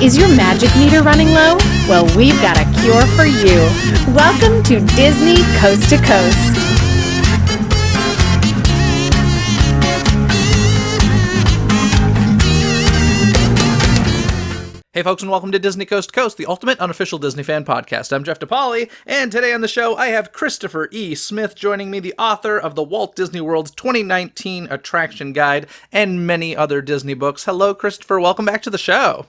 Is your magic meter running low? Well, we've got a cure for you. Welcome to Disney Coast to Coast. Hey folks, and welcome to Disney Coast to Coast, the ultimate unofficial Disney fan podcast. I'm Jeff DePauli, and today on the show I have Christopher E. Smith joining me, the author of the Walt Disney World's 2019 Attraction Guide and many other Disney books. Hello, Christopher. Welcome back to the show.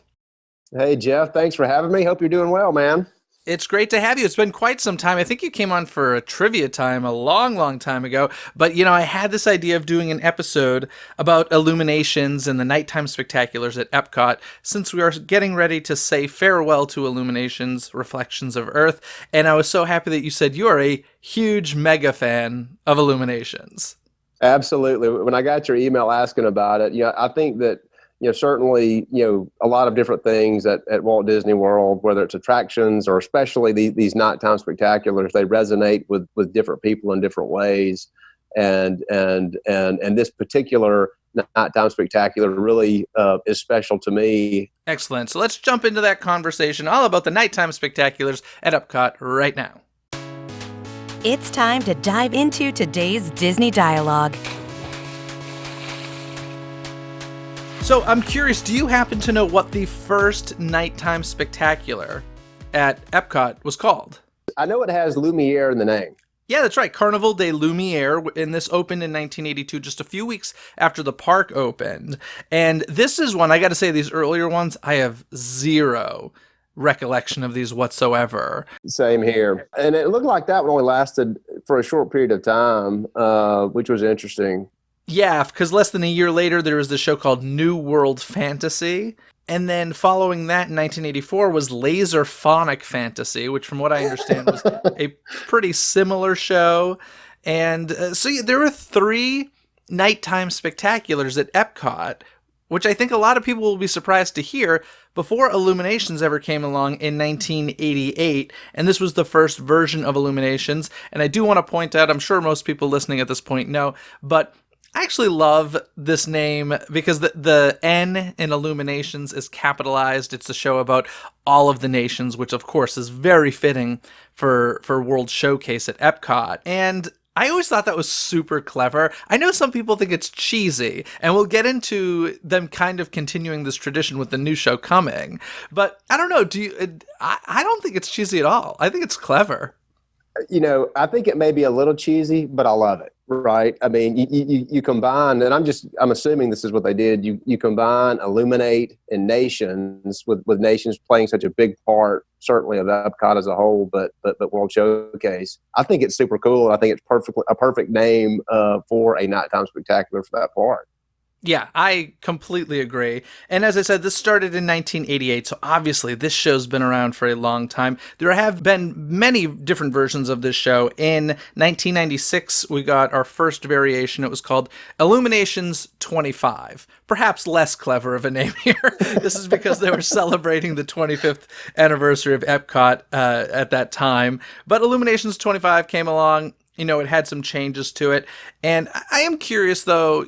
Hey, Jeff. Thanks for having me. Hope you're doing well, man. It's great to have you. It's been quite some time. I think you came on for a trivia time a long time ago. But, I had this idea of doing an episode about Illuminations and the nighttime spectaculars at Epcot, since we are getting ready to say farewell to Illuminations, Reflections of Earth. And I was so happy that you said you are a huge mega fan of Illuminations. Absolutely. When I got your email asking about it, I think that certainly, a lot of different things at Walt Disney World, whether it's attractions or especially these nighttime spectaculars, they resonate with different people in different ways. And this particular nighttime spectacular really is special to me. Excellent. So let's jump into that conversation all about the nighttime spectaculars at Epcot right now. It's time to dive into today's Disney Dialogue. So I'm curious, do you happen to know what the first nighttime spectacular at Epcot was called? I know it has Lumiere in the name. Yeah, that's right. Carnival de Lumiere, and this opened in 1982, just a few weeks after the park opened. And this is one, I got to say, these earlier ones, I have zero recollection of these whatsoever. Same here. And it looked like that one only lasted for a short period of time, which was interesting. Yeah, because less than a year later, there was this show called New World Fantasy. And then following that in 1984 was Laser Phonic Fantasy, which from what I understand was a pretty similar show. And there were 3 nighttime spectaculars at Epcot, which I think a lot of people will be surprised to hear, before Illuminations ever came along in 1988. And this was the first version of Illuminations. And I do want to point out, I'm sure most people listening at this point know, but I actually love this name because the N in Illuminations is capitalized. It's a show about all of the nations, which of course is very fitting for World Showcase at Epcot. And I always thought that was super clever. I know some people think it's cheesy, and we'll get into them kind of continuing this tradition with the new show coming. But I don't know. I don't think it's cheesy at all. I think it's clever. I think it may be a little cheesy, but I love it. Right. I mean, you combine, and I'm assuming this is what they did. You combine Illuminate and Nations with Nations playing such a big part, certainly of Epcot as a whole, but World Showcase. I think it's super cool. I think it's a perfect name for a nighttime spectacular for that part. Yeah, I completely agree. And as I said, this started in 1988, so obviously this show's been around for a long time. There have been many different versions of this show. In 1996, we got our first variation. It was called Illuminations 25. Perhaps less clever of a name here. This is because they were celebrating the 25th anniversary of Epcot at that time. But Illuminations 25 came along. It had some changes to it. And I am curious, though,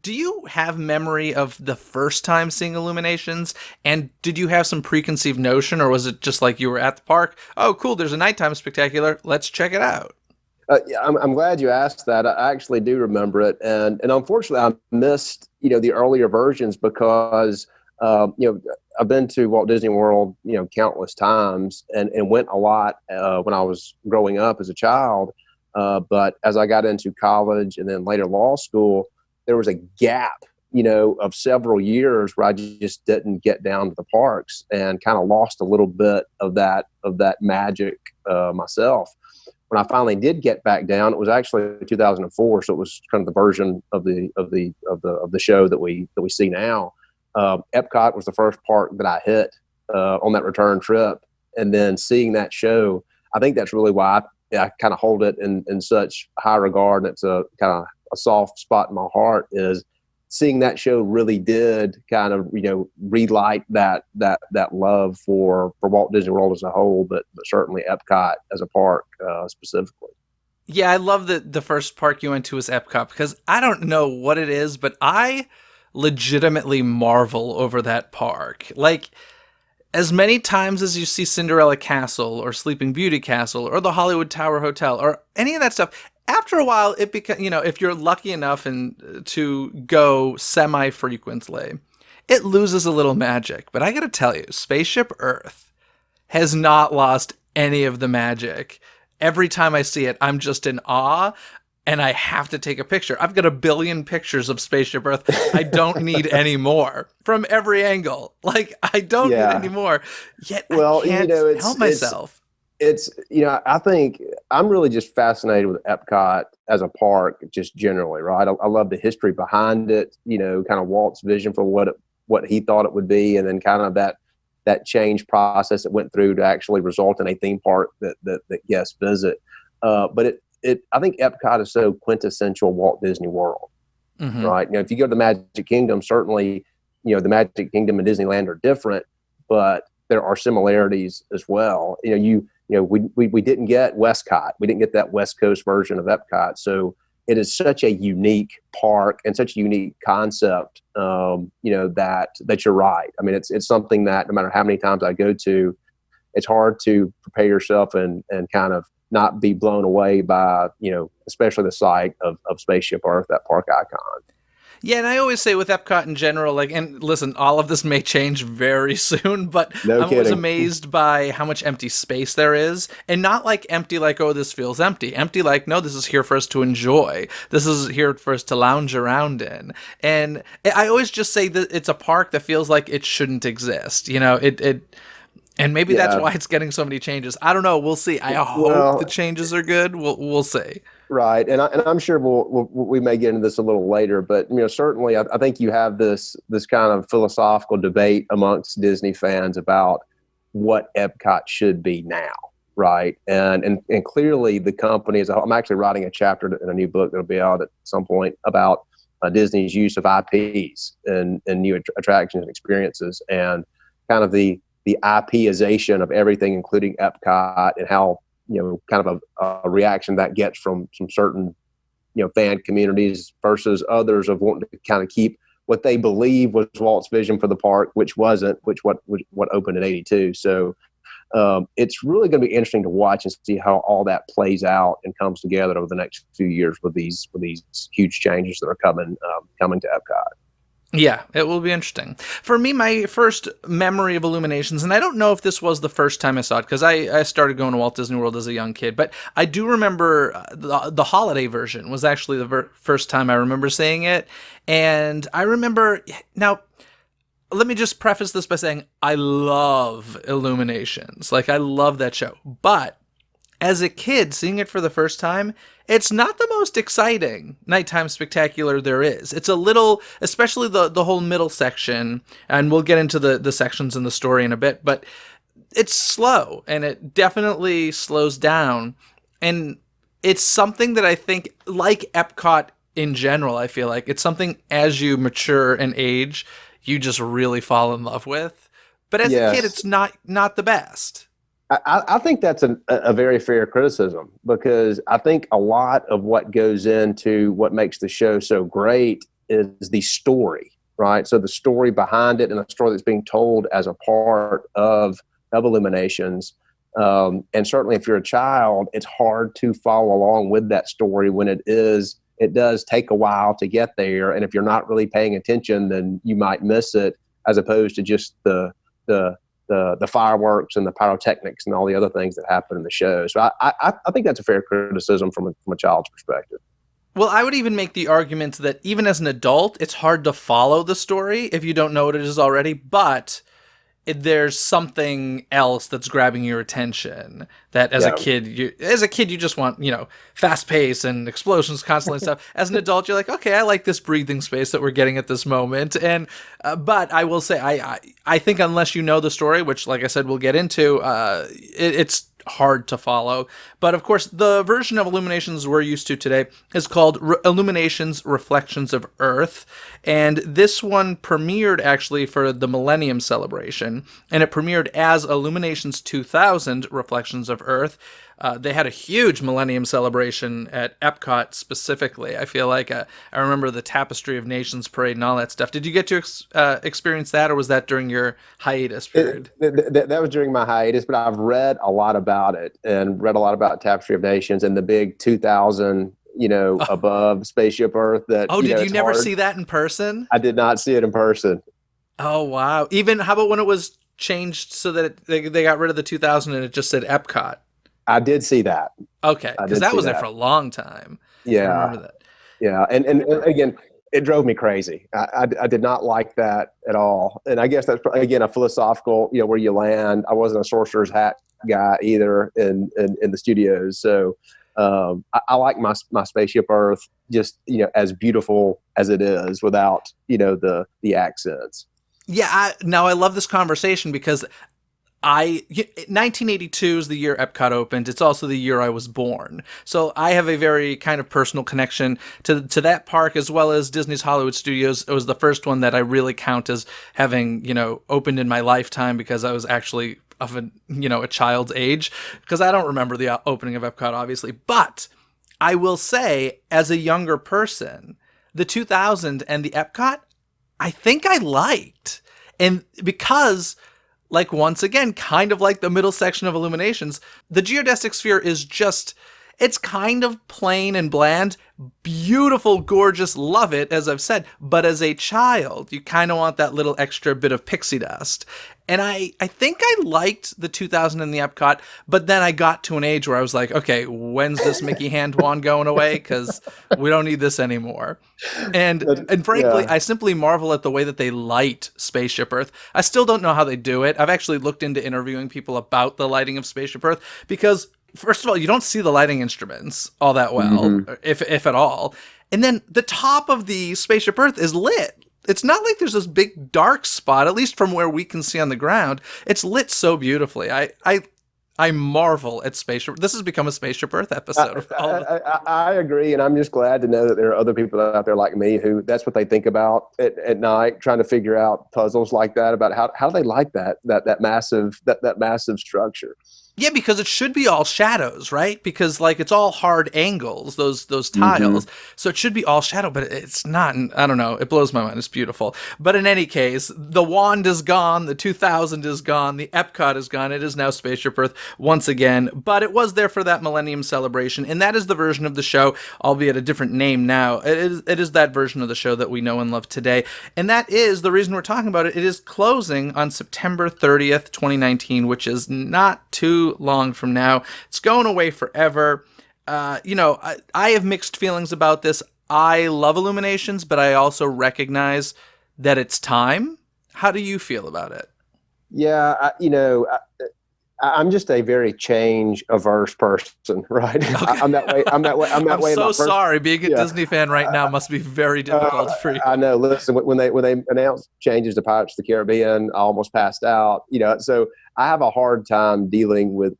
do you have memory of the first time seeing Illuminations? And did you have some preconceived notion, or was it just like you were at the park? Oh, cool, there's a nighttime spectacular. Let's check it out. Yeah, I'm glad you asked that. I actually do remember it. And unfortunately, I missed, the earlier versions because, I've been to Walt Disney World, countless times and went a lot when I was growing up as a child. But as I got into college and then later law school, there was a gap, of several years where I just didn't get down to the parks and kind of lost a little bit of that magic myself. When I finally did get back down, it was actually 2004, so it was kind of the version of the show that we see now. Epcot was the first park that I hit on that return trip, and then seeing that show, I think that's really why I kind of hold it in such high regard. And it's a kind of a soft spot in my heart, is seeing that show really did kind of, relight that love for Walt Disney World as a whole, but certainly Epcot as a park specifically. Yeah, I love that the first park you went to was Epcot, because I don't know what it is, but I legitimately marvel over that park. Like, as many times as you see Cinderella Castle or Sleeping Beauty Castle or the Hollywood Tower Hotel or any of that stuff, after a while it becomes, if you're lucky enough and to go semi-frequently, it loses a little magic. But I gotta tell you, Spaceship Earth has not lost any of the magic. Every time I see it, I'm just in awe. And I have to take a picture. I've got 1 billion pictures of Spaceship Earth. I don't need any more from every angle. Like, I don't need any more. Yet I can't help myself. I think I'm really just fascinated with Epcot as a park, just generally, right? I love the history behind it, kind of Walt's vision for what he thought it would be, and then kind of that change process that went through to actually result in a theme park that guests visit. But I think Epcot is so quintessential Walt Disney World, right? If you go to the Magic Kingdom, certainly, the Magic Kingdom and Disneyland are different, but there are similarities as well. We didn't get Westcott. We didn't get that West Coast version of Epcot. So it is such a unique park and such a unique concept, that you're right. I mean, it's something that no matter how many times I go to, it's hard to prepare yourself and kind of not be blown away by, especially the sight of Spaceship Earth, that park icon. Yeah, and I always say with Epcot in general, and listen, all of this may change very soon, but I'm always amazed by how much empty space there is. And not like empty like, oh, this feels empty. Empty like, no, this is here for us to enjoy. This is here for us to lounge around in. And I always just say that it's a park that feels like it shouldn't exist. And maybe that's why it's getting so many changes. I don't know. We'll see. I hope the changes are good. We'll see. Right, and I'm sure we may get into this a little later, but certainly I think you have this kind of philosophical debate amongst Disney fans about what Epcot should be now, right? And clearly the company is. I'm actually writing a chapter in a new book that'll be out at some point about Disney's use of IPs and new attractions and experiences, and kind of the IPization of everything, including Epcot, and how, kind of a reaction that gets from some certain, fan communities versus others of wanting to kind of keep what they believe was Walt's vision for the park, which wasn't, what opened in '82. So it's really going to be interesting to watch and see how all that plays out and comes together over the next few years with these huge changes that are coming to Epcot. Yeah, it will be interesting. For me, my first memory of Illuminations, and I don't know if this was the first time I saw it, because I started going to Walt Disney World as a young kid, but I do remember the holiday version was actually the first time I remember seeing it. And I remember, now, let me just preface this by saying I love Illuminations. Like, I love that show. But as a kid, seeing it for the first time, it's not the most exciting nighttime spectacular there is. It's a little, especially the whole middle section, and we'll get into the sections in the story in a bit, but it's slow, and it definitely slows down. And it's something that I think, like Epcot in general, I feel like it's something as you mature and age, you just really fall in love with. But as a kid, it's not the best. I think that's a very fair criticism, because I think a lot of what goes into what makes the show so great is the story, right? So the story behind it and the story that's being told as a part of Illuminations. And certainly if you're a child, it's hard to follow along with that story when it does take a while to get there. And if you're not really paying attention, then you might miss it, as opposed to just the fireworks and the pyrotechnics and all the other things that happen in the show. So I think that's a fair criticism from a child's perspective. Well, I would even make the argument that even as an adult, it's hard to follow the story if you don't know what it is already, but there's something else that's grabbing your attention that as a kid you just want, fast pace and explosions constantly and stuff. As an adult, you're like, okay, I like this breathing space that we're getting at this moment. And but I will say I think unless you know the story, which like I said we'll get into, it's hard to follow. But of course, the version of Illuminations we're used to today is called Illuminations Reflections of Earth. And this one premiered actually for the Millennium Celebration. And it premiered as Illuminations 2000 Reflections of Earth They had a huge Millennium celebration at Epcot specifically. I feel like I remember the Tapestry of Nations parade and all that stuff. Did you get to experience that, or was that during your hiatus period? That was during my hiatus, but I've read a lot about it and read a lot about Tapestry of Nations and the big 2000, above Spaceship Earth. Did you never hard. see that in person? I did not see it in person. Oh, wow. Even, how about when it was changed so that they got rid of the 2000 and it just said Epcot? I did see that. Okay, because that was there for a long time. Yeah. I remember that. Yeah, and again, it drove me crazy. I did not like that at all. And I guess that's, again, a philosophical, where you land. I wasn't a sorcerer's hat guy either in the studios. So I like my Spaceship Earth just, as beautiful as it is without, the accents. Yeah, I love this conversation because 1982 is the year Epcot opened. It's also the year I was born. So I have a very kind of personal connection to that park, as well as Disney's Hollywood Studios. It was the first one that I really count as having, opened in my lifetime, because I was actually of a child's age, because I don't remember the opening of Epcot, obviously. But I will say, as a younger person, the 2000 and the Epcot, I think I liked. And because, like, once again, kind of like the middle section of Illuminations, the geodesic sphere is just, it's kind of plain and bland, beautiful, gorgeous, love it, as I've said. But as a child, you kind of want that little extra bit of pixie dust. And I think I liked the 2000 in the Epcot, but then I got to an age where I was like, okay, when's this Mickey hand wand going away? Because we don't need this anymore. And frankly, yeah. I simply marvel at the way that they light Spaceship Earth. I still don't know how they do it. I've actually looked into interviewing people about the lighting of Spaceship Earth, because first of all, you don't see the lighting instruments all that well, if at all. And then the top of the Spaceship Earth is lit. It's not like there's this big dark spot, at least from where we can see on the ground. It's lit so beautifully. I marvel at Spaceship. This has become a Spaceship Earth episode. I agree, and I'm just glad to know that there are other people out there like me who that's what they think about at night, trying to figure out puzzles like that about how they like that massive structure. Yeah, because it should be all shadows, right? Because, like, it's all hard angles, those tiles. So it should be all shadow, but it's not. And I don't know. It blows my mind. It's beautiful. But in any case, the wand is gone. The 2000 is gone. The Epcot is gone. It is now Spaceship Earth once again. But it was there for that Millennium Celebration. And that is the version of the show, albeit a different name now. It is that version of the show that we know and love today. And that is the reason we're talking about it. It is closing on September 30th, 2019, which is not too long from now. It's going away forever. I have mixed feelings about this. I love Illuminations, but I also recognize that it's time. How do you feel about it? Yeah, I'm just a very change averse person, right? Okay. I'm that way. I'm way. So sorry. Being a Disney fan right now must be very difficult for you. I know. Listen, when they announced changes to Pirates of the Caribbean, I almost passed out. So I have a hard time dealing with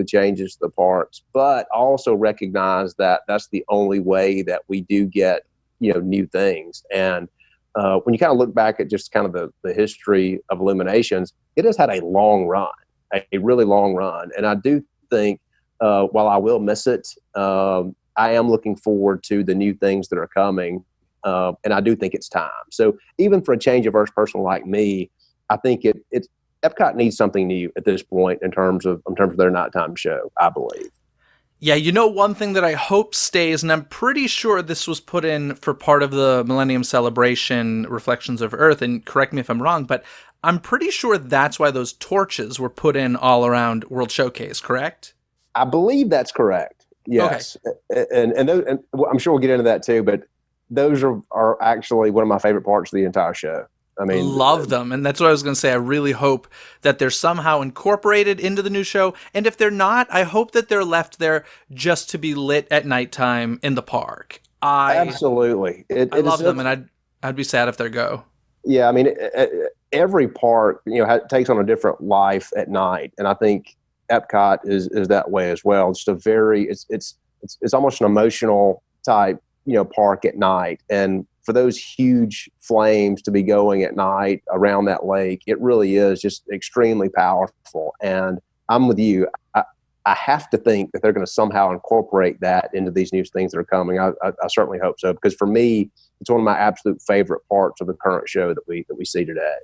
changes to the parks, but I also recognize that that's the only way that we do get new things. And when you kind of look back at just kind of the history of Illuminations, it has had a long run. A really long run. And I do think, while I will miss it, I am looking forward to the new things that are coming. And I do think it's time. So even for a change averse person like me, I think it's Epcot needs something new at this point in terms of their nighttime show, I believe. Yeah, one thing that I hope stays, and I'm pretty sure this was put in for part of the Millennium Celebration Reflections of Earth, and correct me if I'm wrong, but I'm pretty sure that's why those torches were put in all around World Showcase, correct? I believe that's correct. Yes. Okay. And I'm sure we'll get into that too, but those are actually one of my favorite parts of the entire show. I mean, love them. And that's what I was going to say. I really hope that they're somehow incorporated into the new show. And if they're not, I hope that they're left there just to be lit at nighttime in the park. Absolutely. I love them, and I'd be sad if they go. Yeah, I mean, every park, takes on a different life at night. And I think Epcot is that way as well. Just a very, it's almost an emotional type, park at night. And for those huge flames to be going at night around that lake, it really is just extremely powerful. And I'm with you. I have to think that they're going to somehow incorporate that into these new things that are coming. I certainly hope so, because for me, it's one of my absolute favorite parts of the current show that we see today.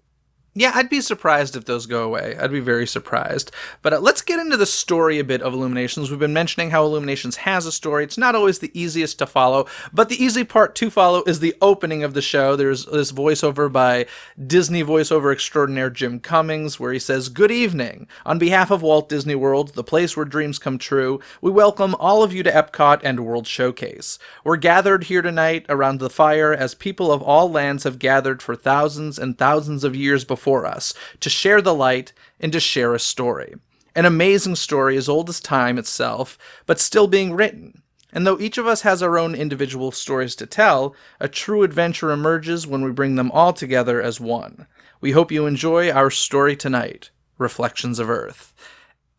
Yeah, I'd be surprised if those go away. I'd be very surprised. But let's get into the story a bit of Illuminations. We've been mentioning how Illuminations has a story. It's not always the easiest to follow, but the easy part to follow is the opening of the show. There's this voiceover by Disney voiceover extraordinaire Jim Cummings, where he says, "Good evening. On behalf of Walt Disney World, the place where dreams come true, we welcome all of you to Epcot and World Showcase. We're gathered here tonight around the fire as people of all lands have gathered for thousands and thousands of years before us to share the light and to share a story. An amazing story as old as time itself, but still being written. And though each of us has our own individual stories to tell, a true adventure emerges when we bring them all together as one. We hope you enjoy our story tonight, Reflections of Earth."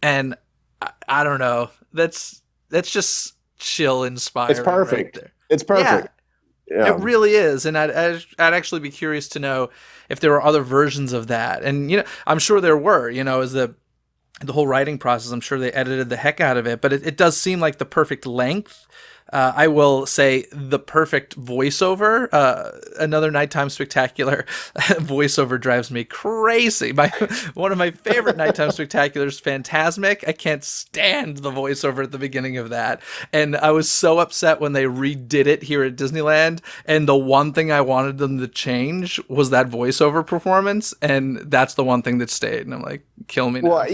And I don't know, that's just chill inspiring. It's perfect. Right there. It's perfect. Yeah. It really is, and I'd actually be curious to know if there were other versions of that. And I'm sure there were. As the whole writing process, I'm sure they edited the heck out of it. But it does seem like the perfect length. I will say the perfect voiceover. Another Nighttime Spectacular voiceover drives me crazy. One of my favorite Nighttime Spectaculars, Phantasmic. I can't stand the voiceover at the beginning of that. And I was so upset when they redid it here at Disneyland. And the one thing I wanted them to change was that voiceover performance. And that's the one thing that stayed. And I'm like, kill me now. Well,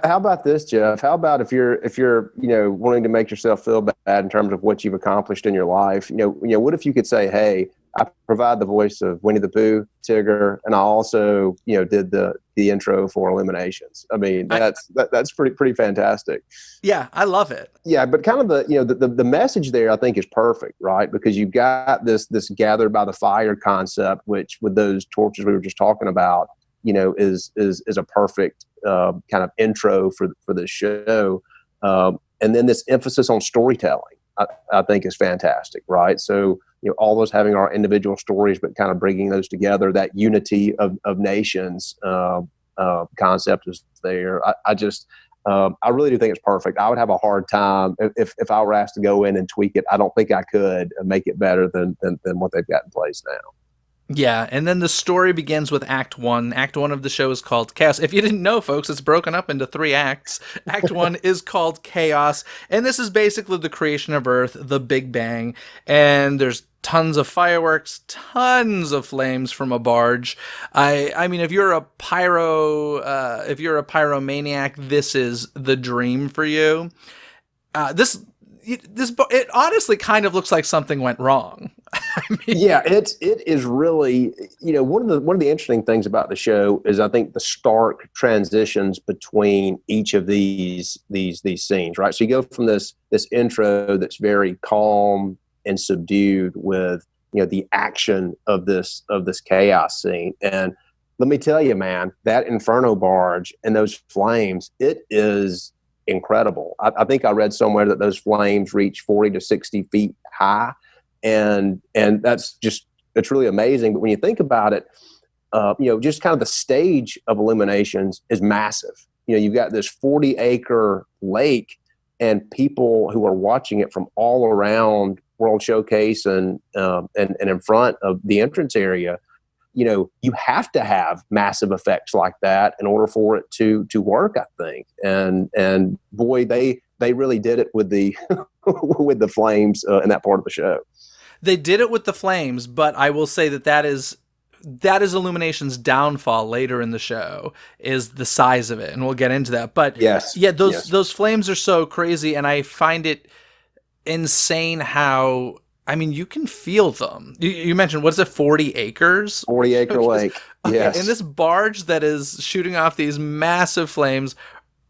how about this, Jeff? How about if you're wanting to make yourself feel bad in terms of what you've accomplished in your life, what if you could say, "Hey, I provide the voice of Winnie the Pooh, Tigger, and I also, did the intro for Illuminations." I mean, that's pretty fantastic. Yeah, I love it. Yeah, but kind of the message there, I think, is perfect, right? Because you've got this gathered by the fire concept, which with those torches we were just talking about, is a perfect kind of intro for this show. And then this emphasis on storytelling, I think, is fantastic, right? So, all of us having our individual stories, but kind of bringing those together, that unity of nations concept is there. I really do think it's perfect. I would have a hard time if I were asked to go in and tweak it. I don't think I could make it better than what they've got in place now. Yeah, and then the story begins with Act 1. Act 1 of the show is called Chaos. If you didn't know, folks, it's broken up into 3 acts. Act 1 is called Chaos, and this is basically the creation of Earth, the Big Bang, and there's tons of fireworks, tons of flames from a barge. I mean, if you're a pyromaniac, this is the dream for you. It honestly kind of looks like something went wrong. Yeah, it is really, one of the interesting things about the show is, I think, the stark transitions between each of these scenes, right? So you go from this intro that's very calm and subdued with, the action of this chaos scene. And let me tell you, man, that Inferno barge and those flames, it is incredible. I think I read somewhere that those flames reach 40 to 60 feet high. And it's really amazing. But when you think about it, just kind of the stage of Illuminations is massive. You've got this 40-acre lake and people who are watching it from all around World Showcase and in front of the entrance area. You have to have massive effects like that in order for it to work, I think. And boy, they really did it with the with the flames in that part of the show. They did it with the flames, but I will say that is Illumination's downfall later in the show, is the size of it, and we'll get into that. But those flames are so crazy, and I find it insane how, I mean, you can feel them. You mentioned, what is it, 40 acres? 40-acre lake, yes. And this barge that is shooting off these massive flames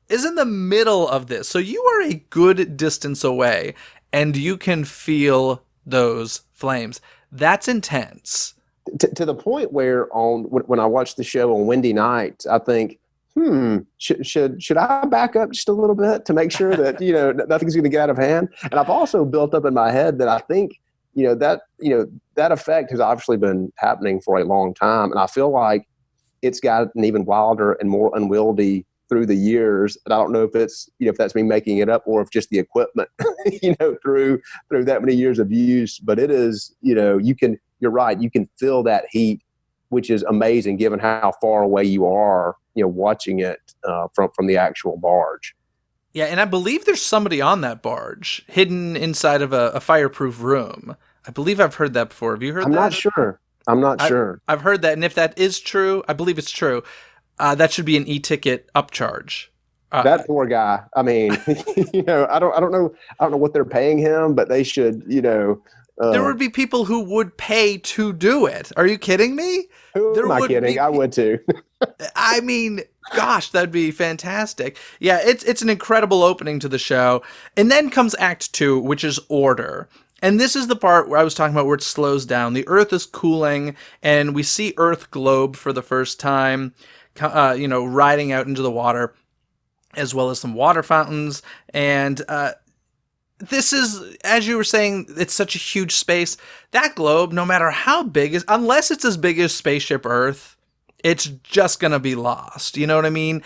is in the middle of this. So you are a good distance away, and you can feel those flames. That's intense. To the point where when I watch the show on windy nights, I think, should I back up just a little bit to make sure that nothing's going to get out of hand? And I've also built up in my head that I think that effect has obviously been happening for a long time, and I feel like it's got an even wilder and more unwieldy through the years. And I don't know if it's, if that's me making it up or if just the equipment, through that many years of use. But it is, you're right. You can feel that heat, which is amazing given how far away you are, watching it from the actual barge. Yeah, and I believe there's somebody on that barge hidden inside of a fireproof room. I believe I've heard that before. Have you heard that? I'm not sure. I've heard that, and if that is true, I believe it's true. That should be an e-ticket upcharge. That poor guy. I mean, I don't know what they're paying him, but they should, there would be people who would pay to do it. Are you kidding me? Who am I kidding? I would too. I mean, gosh, that'd be fantastic. Yeah, it's an incredible opening to the show. And then comes Act 2, which is Order. And this is the part where I was talking about where it slows down. The Earth is cooling, and we see Earth globe for the first time, riding out into the water, as well as some water fountains. And this is, as you were saying, it's such a huge space. That globe, no matter how big, unless it's as big as Spaceship Earth, it's just going to be lost. You know what I mean?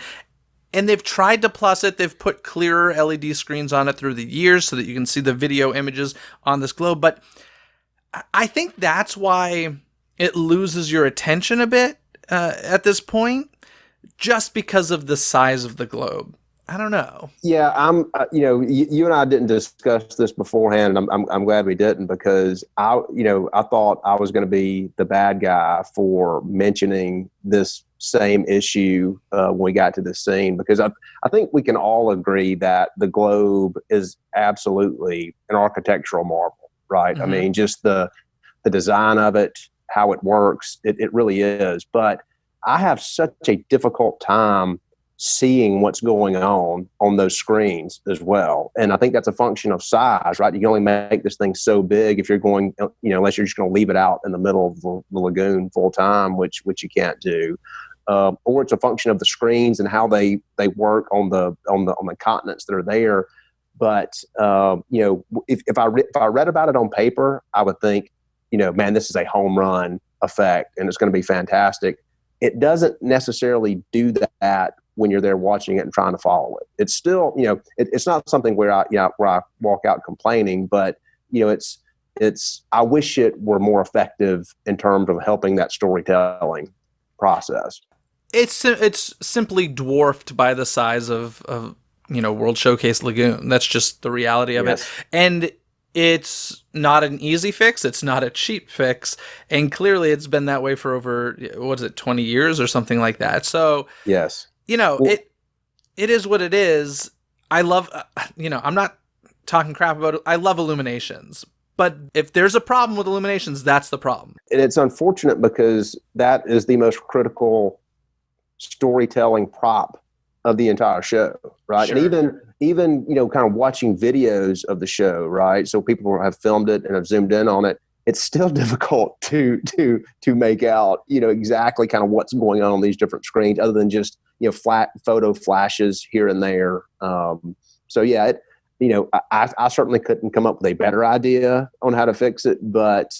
And they've tried to plus it. They've put clearer LED screens on it through the years so that you can see the video images on this globe. But I think that's why it loses your attention a bit at this point, just because of the size of the globe. I don't know. Yeah, you and I didn't discuss this beforehand, and I'm glad we didn't, because I thought I was going to be the bad guy for mentioning this same issue when we got to this scene, because I think we can all agree that the globe is absolutely an architectural marvel, right? Mm-hmm. I mean, just the design of it, how it works, it really is. But I have such a difficult time seeing what's going on those screens as well. And I think that's a function of size, right? You can only make this thing so big if you're going, unless you're just going to leave it out in the middle of the lagoon full time, which you can't do. Or it's a function of the screens and how they work on the continents that are there. But if I read about it on paper, I would think, man, this is a home run effect and it's going to be fantastic. It doesn't necessarily do that when you're there watching it and trying to follow it. It's still, it's not something where I walk out complaining, but I wish it were more effective in terms of helping that storytelling process. It's simply dwarfed by the size of World Showcase Lagoon. That's just the reality of it. And it's not an easy fix. It's not a cheap fix. And clearly it's been that way for over, 20 years or something like that. So, yes. It is what it is. I love, I'm not talking crap about it. I love Illuminations. But if there's a problem with Illuminations, that's the problem. And it's unfortunate because that is the most critical storytelling prop of the entire show, right? Sure. And even kind of watching videos of the show, right? So people have filmed it and have zoomed in on it. It's still difficult to make out, exactly kind of what's going on these different screens, other than just flat photo flashes here and there. So yeah, I certainly couldn't come up with a better idea on how to fix it, but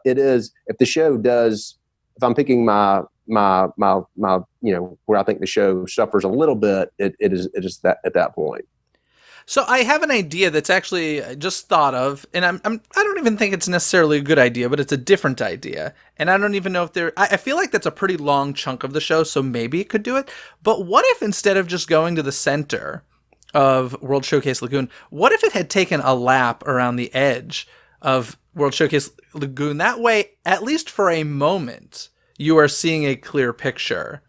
it is, if the show does, if I'm picking my where I think the show suffers a little bit, it is that at that point. So I have an idea that's actually just thought of, and I don't even think it's necessarily a good idea, but it's a different idea. And I don't even know if I feel like that's a pretty long chunk of the show, so maybe it could do it. But what if instead of just going to the center of World Showcase Lagoon, what if it had taken a lap around the edge of World Showcase Lagoon? That way, at least for a moment, you are seeing a clear picture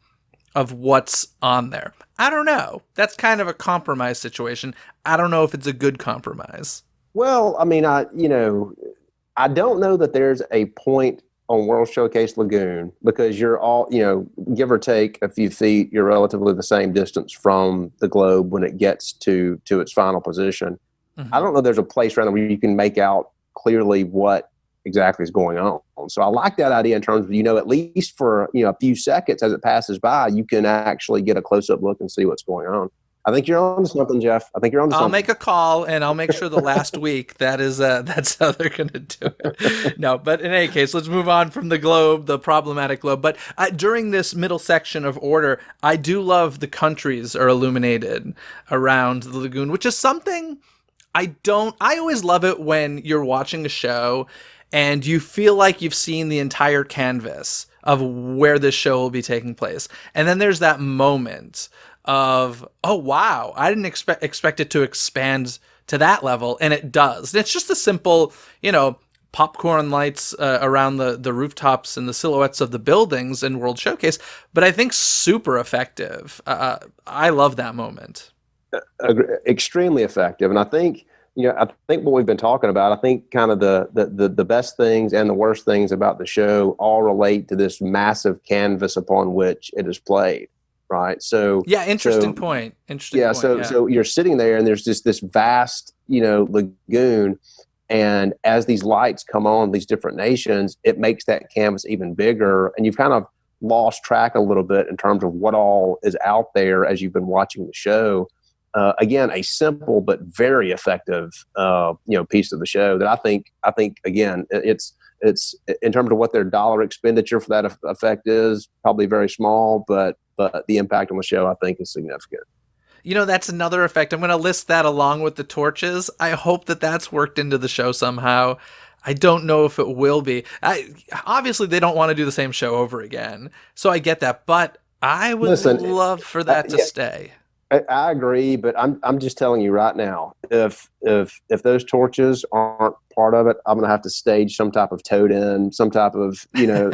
of what's on there. I don't know. That's kind of a compromise situation. I don't know if it's a good compromise. Well, I mean, I don't know that there's a point on World Showcase Lagoon, because you're all, give or take a few feet, you're relatively the same distance from the globe when it gets to its final position. Mm-hmm. I don't know there's a place around there where you can make out clearly what exactly is going on. So I like that idea in terms of, at least for, a few seconds as it passes by, you can actually get a close-up look and see what's going on. I think you're on to something, Jeff. I think you're on to I'll something. make a call, and I'll make sure the last week that's how they're going to do it. No, but in any case, let's move on from the globe, the problematic globe. But during this middle section of order, I do love the countries are illuminated around the lagoon, which is something I always love it when you're watching a show and you feel like you've seen the entire canvas of where this show will be taking place. And then there's that moment of, oh, wow, I didn't expect it to expand to that level. And it does. And it's just a simple, popcorn lights around the rooftops and the silhouettes of the buildings in World Showcase. But I think super effective. I love that moment. Extremely effective. And I think, what we've been talking about, I think kind of the best things and the worst things about the show all relate to this massive canvas upon which it is played. Right. So yeah, interesting point. So you're sitting there and there's just this vast, lagoon. And as these lights come on these different nations, it makes that canvas even bigger. And you've kind of lost track a little bit in terms of what all is out there as you've been watching the show. Again, a simple but very effective, piece of the show that I think again, it's in terms of what their dollar expenditure for that effect is probably very small, but the impact on the show I think is significant. That's another effect. I'm going to list that along with the torches. I hope that's worked into the show somehow. I don't know if it will be. Obviously, they don't want to do the same show over again, so I get that. But I would love for that to stay. I agree, but I'm just telling you right now, if those torches aren't part of it, I'm going to have to stage some type of toad-in, some type of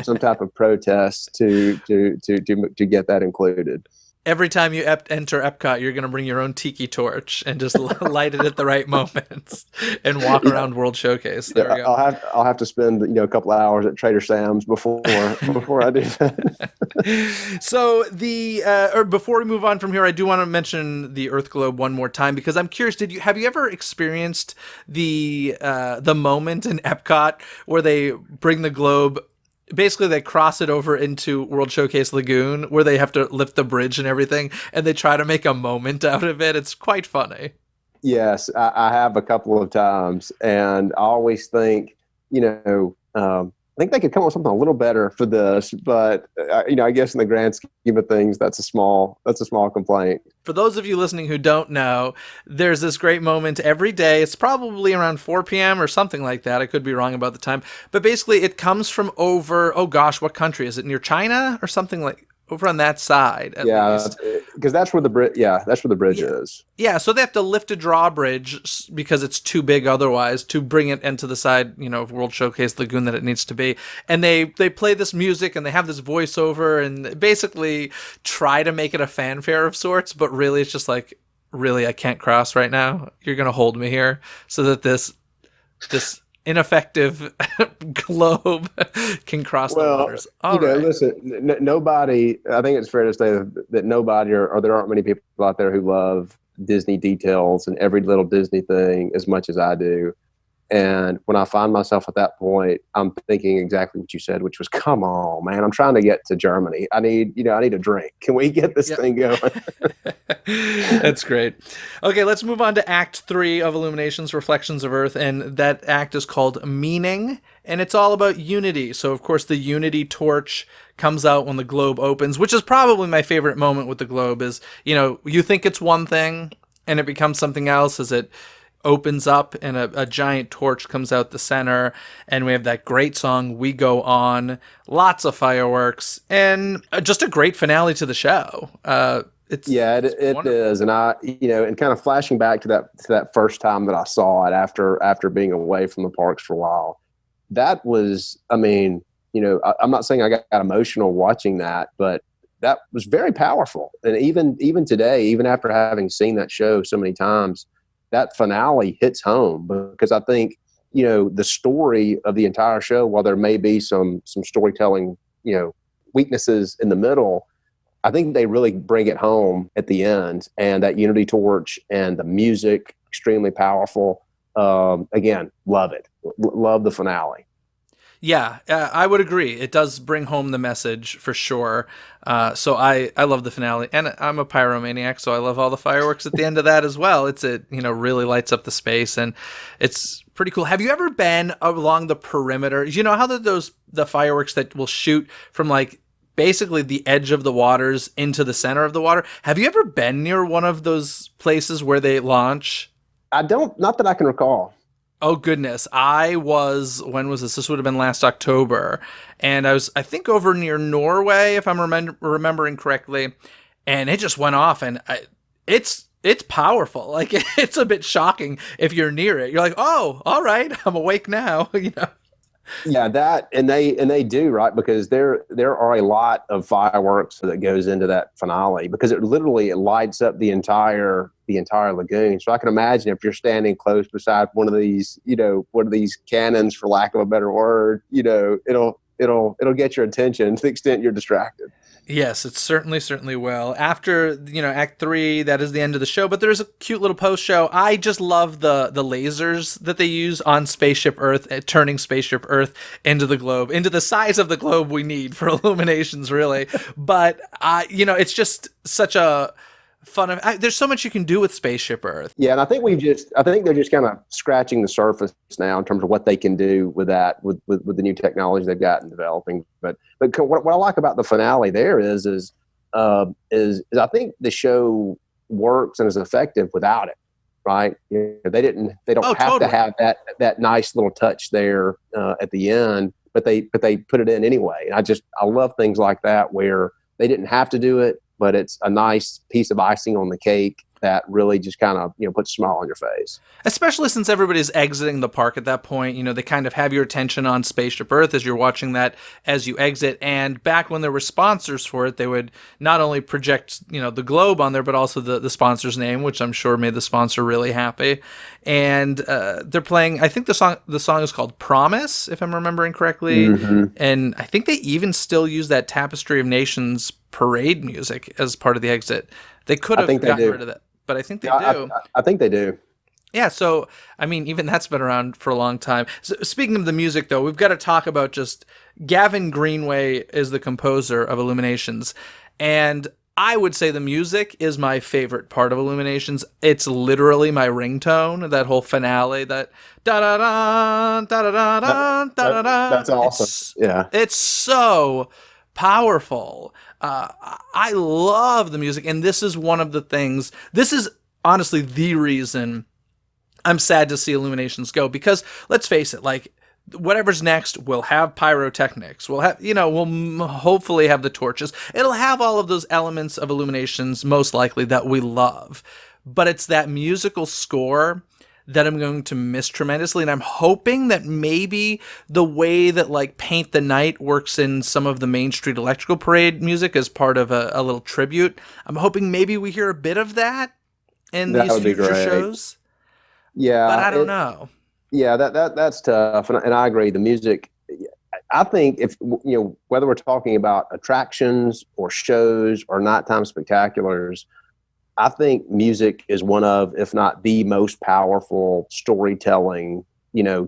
some type of protest to get that included. Every time you enter Epcot, you're going to bring your own tiki torch and just light it at the right moments and walk around World Showcase. There we go. I'll have to spend a couple of hours at Trader Sam's before I do that. So before we move on from here, I do want to mention the Earth Globe one more time because I'm curious. Have you ever experienced the moment in Epcot where they bring the globe? Basically, they cross it over into World Showcase Lagoon where they have to lift the bridge and everything, and they try to make a moment out of it. It's quite funny. Yes, I have a couple of times, and I always think, I think they could come up with something a little better for this, but I guess in the grand scheme of things, that's a small complaint. For those of you listening who don't know, there's this great moment every day. It's probably around 4 p.m. or something like that. I could be wrong about the time, but basically it comes from over. Oh gosh, what country is it? Near China or something like over on that side. At least. Because that's where the bridge. Yeah, that's where the bridge is. Yeah, so they have to lift a drawbridge because it's too big otherwise to bring it into the side, of World Showcase Lagoon that it needs to be. And they play this music and they have this voiceover and basically try to make it a fanfare of sorts, but really it's just like, really, I can't cross right now. You're gonna hold me here so that this ineffective globe can cross the waters. Listen, nobody, I think it's fair to say that nobody or there aren't many people out there who love Disney details and every little Disney thing as much as I do. And when I find myself at that point, I'm thinking exactly what you said, which was, come on, man, I'm trying to get to Germany. I need a drink. Can we get this thing going? That's great. Okay, let's move on to Act 3 of Illuminations, Reflections of Earth. And that act is called Meaning, and it's all about unity. So, of course, the unity torch comes out when the globe opens, which is probably my favorite moment with the globe is, you think it's one thing and it becomes something else as it opens up and a giant torch comes out the center, and we have that great song We Go On, lots of fireworks, and just a great finale to the show. It is, and I and kind of flashing back to that first time that I saw it after being away from the parks for a while, that was, I'm not saying I got emotional watching that, but that was very powerful. And even today, even after having seen that show so many times, that finale hits home because I think, the story of the entire show, while there may be some storytelling, weaknesses in the middle, I think they really bring it home at the end. And that unity torch and the music, extremely powerful. Again, love it. Love the finale. Yeah, I would agree. It does bring home the message for sure. So I love the finale, and I'm a pyromaniac, so I love all the fireworks at the end of that as well. Really lights up the space, and it's pretty cool. Have you ever been along the perimeter? You know how the fireworks that will shoot from like basically the edge of the waters into the center of the water? Have you ever been near one of those places where they launch? Not that I can recall. Oh goodness. When was this? This would have been last October. And I think over near Norway, if I'm remembering correctly. And it just went off, and it's powerful. Like, it's a bit shocking if you're near it. You're like, oh, all right, I'm awake now. Yeah, that and they do, right, because there are a lot of fireworks that goes into that finale, because it lights up the entire lagoon. So I can imagine if you're standing close beside one of these cannons, for lack of a better word, it'll get your attention to the extent you're distracted. Yes, it certainly will. After, Act 3, that is the end of the show, but there's a cute little post-show. I just love the lasers that they use on Spaceship Earth, turning Spaceship Earth into the globe, into the size of the globe we need for Illuminations, really. But, it's just such a fun. There's so much you can do with Spaceship Earth. Yeah, and I think they're just kind of scratching the surface now in terms of what they can do with that, with the new technology they've got in developing. But what I like about the finale there is I think the show works and is effective without it. Right? They don't have totally. to have that nice little touch there at the end, but they put it in anyway. And I love things like that where they didn't have to do it, but it's a nice piece of icing on the cake that really just kind of, puts a smile on your face. Especially since everybody's exiting the park at that point. They kind of have your attention on Spaceship Earth as you're watching that as you exit. And back when there were sponsors for it, they would not only project, the globe on there, but also the sponsor's name, which I'm sure made the sponsor really happy. And they're playing, I think the song is called Promise, if I'm remembering correctly. Mm-hmm. And I think they even still use that Tapestry of Nations parade music as part of the exit. They could have gotten rid of that, but I think they do. I think they do. Yeah, so, even that's been around for a long time. So, speaking of the music, though, we've got to talk about just Gavin Greenway is the composer of Illuminations, and I would say the music is my favorite part of Illuminations. It's literally my ringtone, that whole finale, that da-da-da, da-da-da, da-da-da. That's awesome. It's so powerful. I love the music, and this is one of the things. This is honestly the reason I'm sad to see Illuminations go, because let's face it, like, whatever's next will have pyrotechnics. We'll have, we'll hopefully have the torches. It'll have all of those elements of Illuminations, most likely, that we love. But it's that musical score that I'm going to miss tremendously. And I'm hoping that maybe the way that like Paint the Night works in some of the Main Street Electrical Parade music as part of a little tribute, I'm hoping maybe we hear a bit of that in these future shows. Yeah. But I don't know. Yeah, that's tough. And I agree. The music, I think if, whether we're talking about attractions or shows or nighttime spectaculars, I think music is one of, if not the most powerful storytelling,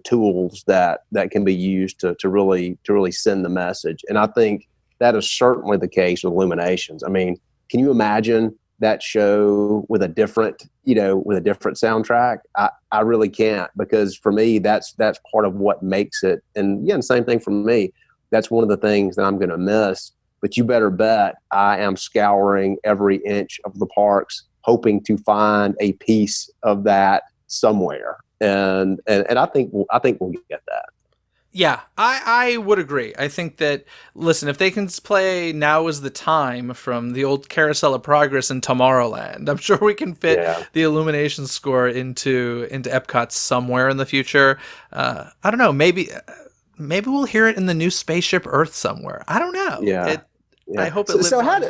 tools that can be used to really send the message. And I think that is certainly the case with Illuminations. I mean, can you imagine that show with a different soundtrack? I really can't, because for me, that's part of what makes it. And again, same thing for me. That's one of the things that I'm going to miss. But you better bet I am scouring every inch of the parks, hoping to find a piece of that somewhere. And I think we'll get that. Yeah, I would agree. I think that, listen, if they can play Now Is the Time from the old Carousel of Progress in Tomorrowland, I'm sure we can fit the Illumination score into Epcot somewhere in the future. I don't know, maybe we'll hear it in the new Spaceship Earth somewhere. I don't know. Yeah. I hope it lives on.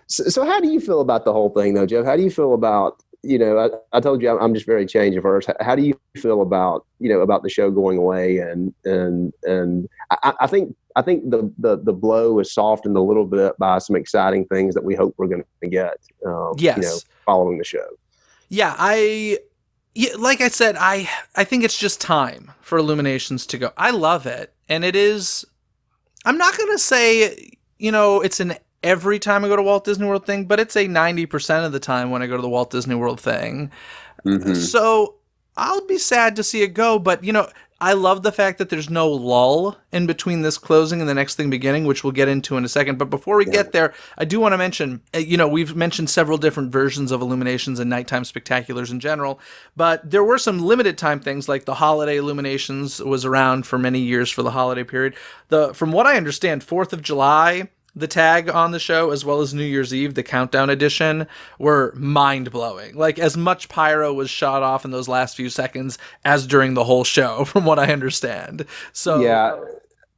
So how do you feel about the whole thing, though, Jeff? How do you feel about, I told you I'm just very change averse. How do you feel about, about the show going away? And I think the blow is softened a little bit by some exciting things that we hope we're going to get, yes, following the show. Yeah, Yeah, like I said, I think it's just time for Illuminations to go. I love it, and it is. I'm not gonna say it's an every time I go to Walt Disney World thing, but it's a 90% of the time when I go to the Walt Disney World thing. Mm-hmm. So I'll be sad to see it go, but I love the fact that there's no lull in between this closing and the next thing beginning, which we'll get into in a second. But before we Yeah. get there, I do want to mention, we've mentioned several different versions of Illuminations and nighttime spectaculars in general, but there were some limited time things like the holiday Illuminations was around for many years for the holiday period. From what I understand, 4th of July, the tag on the show, as well as New Year's Eve, the countdown edition, were mind-blowing. Like, as much pyro was shot off in those last few seconds as during the whole show, from what I understand. So, Yeah.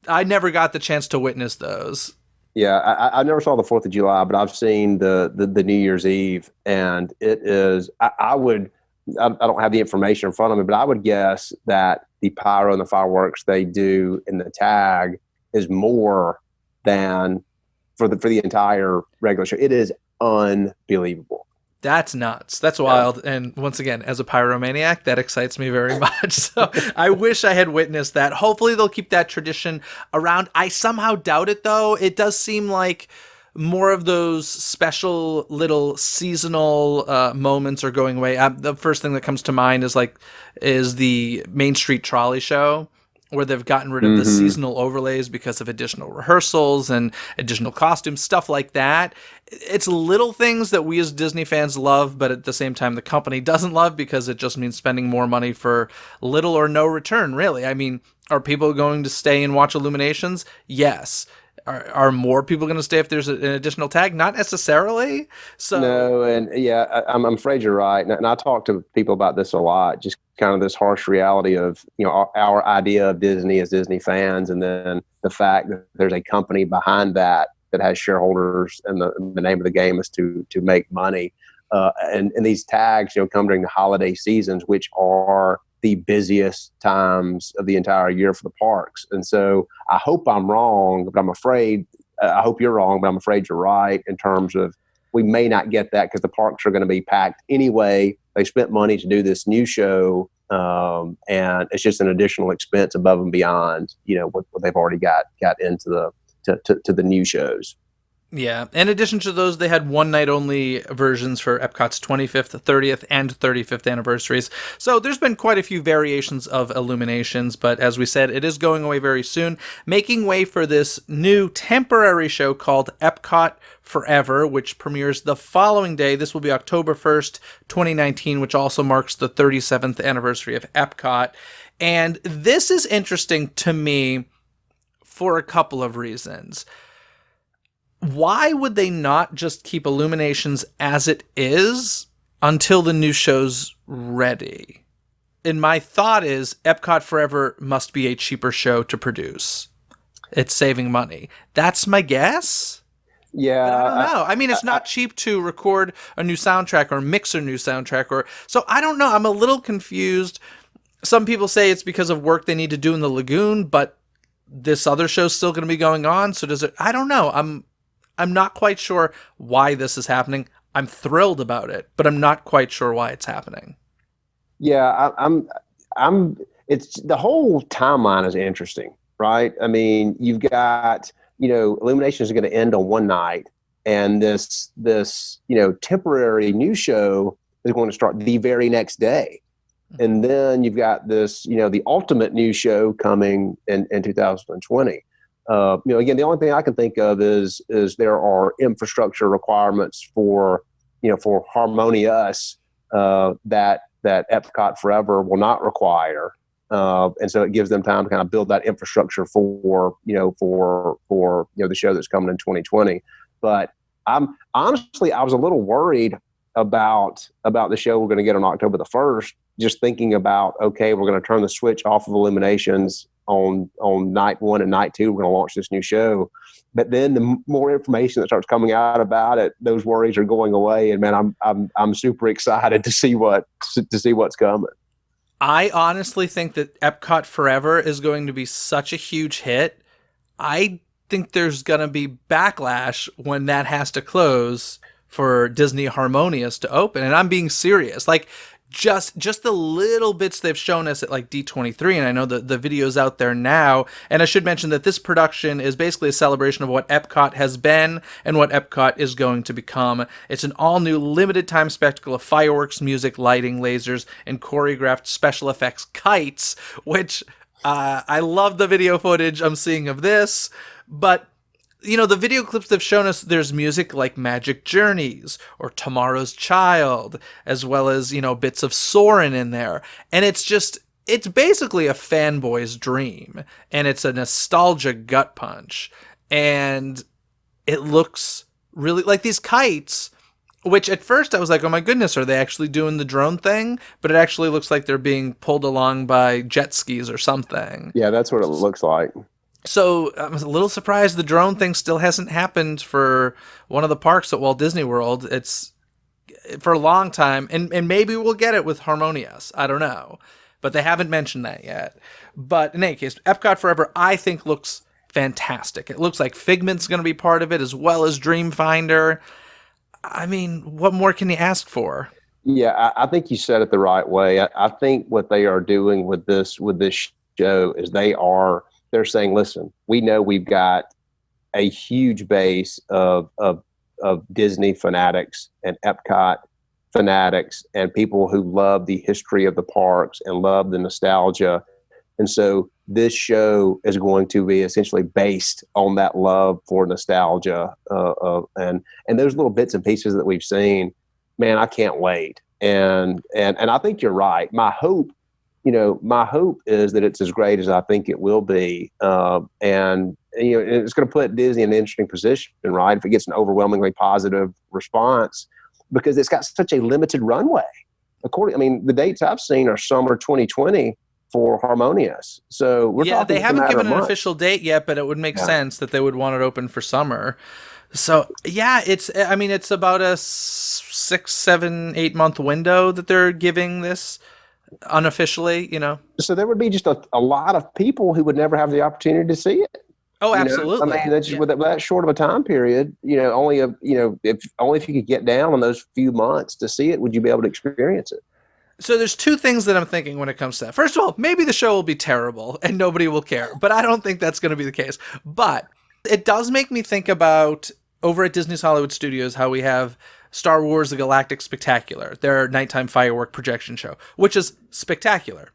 I never got the chance to witness those. Yeah, I never saw the 4th of July, but I've seen the New Year's Eve, and it is. I don't have the information in front of me, but I would guess that the pyro and the fireworks they do in the tag is more than for the entire regular show. It is unbelievable. That's nuts. That's wild. And once again, as a pyromaniac, that excites me very much. So I wish I had witnessed that. Hopefully they'll keep that tradition around. I somehow doubt it, though. It does seem like more of those special little seasonal moments are going away. The first thing that comes to mind is the Main Street Trolley Show, where they've gotten rid of the seasonal overlays because of additional rehearsals and additional costumes, stuff like that. It's little things that we as Disney fans love, but at the same time, the company doesn't love because it just means spending more money for little or no return, really. I mean, are people going to stay and watch Illuminations? Yes. Are more people going to stay if there's an additional tag? Not necessarily. So No, and yeah, I'm afraid you're right. And I talk to people about this a lot, just kind of this harsh reality of, our idea of Disney as Disney fans, and then the fact that there's a company behind that has shareholders, and the name of the game is to make money. And these tags, come during the holiday seasons, which are the busiest times of the entire year for the parks. And so I hope I'm wrong, but I'm afraid, I hope you're wrong, but I'm afraid you're right in terms of we may not get that because the parks are going to be packed anyway. They spent money to do this new show, and it's just an additional expense above and beyond, what they've already got into the new shows. yeah. In addition to those, they had one night only versions for Epcot's 25th, 30th, and 35th anniversaries. So there's been quite a few variations of Illuminations, but as we said, it is going away very soon, making way for this new temporary show called Epcot Forever, which premieres the following day. This will be October 1st, 2019, which also marks the 37th anniversary of Epcot. And this is interesting to me for a couple of reasons. Why would they not just keep Illuminations as it is until the new show's ready? And my thought is Epcot Forever must be a cheaper show to produce. It's saving money. That's my guess. Yeah. But I don't know. I mean, it's not cheap to record a new soundtrack or mix a new soundtrack, so I don't know. I'm a little confused. Some people say it's because of work they need to do in the lagoon, but this other show's still going to be going on. So does it? I don't know. I'm not quite sure why this is happening. I'm thrilled about it, but I'm not quite sure why it's happening. Yeah, I'm. It's the whole timeline is interesting, right? I mean, you've got Illuminations is going to end on one night, and this temporary new show is going to start the very next day, and then you've got this the ultimate new show coming in 2020. Again, the only thing I can think of is there are infrastructure requirements for Harmonious that Epcot Forever will not require, and so it gives them time to kind of build that infrastructure for the show that's coming in 2020. But I was a little worried about the show we're going to get on October the 1st. Just thinking about, okay, we're going to turn the switch off of Illuminations on night 1 and night 2. We're going to launch this new show, but then the more information that starts coming out about it, those worries are going away. And man, I'm super excited to see what's coming. I honestly think that Epcot Forever is going to be such a huge hit. I think there's going to be backlash when that has to close for Disney Harmonious to open. And I'm being serious. Like, just the little bits they've shown us at like D23, and I know the video's out there now. And I should mention that this production is basically a celebration of what Epcot has been and what Epcot is going to become. It's an all-new limited time spectacle of fireworks, music, lighting, lasers, and choreographed special effects kites, which I love the video footage I'm seeing of this, but the video clips they've shown us, there's music like Magic Journeys or Tomorrow's Child, as well as, bits of Soarin' in there. And it's basically a fanboy's dream. And it's a nostalgia gut punch. And it looks really like these kites, which at first I was like, oh my goodness, are they actually doing the drone thing? But it actually looks like they're being pulled along by jet skis or something. Yeah, that's what it looks like. So I was a little surprised the drone thing still hasn't happened for one of the parks at Walt Disney World. It's for a long time, and maybe we'll get it with Harmonious. I don't know. But they haven't mentioned that yet. But in any case, Epcot Forever, I think, looks fantastic. It looks like Figment's going to be part of it, as well as Dreamfinder. I mean, what more can you ask for? Yeah, I think you said it the right way. I think what they are doing with this show is they're saying, listen, we know we've got a huge base of Disney fanatics and Epcot fanatics and people who love the history of the parks and love the nostalgia. And so this show is going to be essentially based on that love for nostalgia. And those little bits and pieces that we've seen, man, I can't wait. And I think you're right. My hope is that it's as great as I think it will be. And it's going to put Disney in an interesting position, right? If it gets an overwhelmingly positive response, because it's got such a limited runway. The dates I've seen are summer 2020 for Harmonious. So we're talking. They haven't given an official date yet, but it would make sense that they would want it open for summer. So yeah, it's about a 6, 7, 8 month window that they're giving this unofficially, So there would be just a lot of people who would never have the opportunity to see it. Oh, absolutely. That's just with that short of a time period, if you could get down on those few months to see it, would you be able to experience it? So there's two things that I'm thinking when it comes to that. First of all, maybe the show will be terrible and nobody will care, but I don't think that's going to be the case. But it does make me think about over at Disney's Hollywood Studios how we have Star Wars The Galactic Spectacular, their nighttime firework projection show, which is spectacular.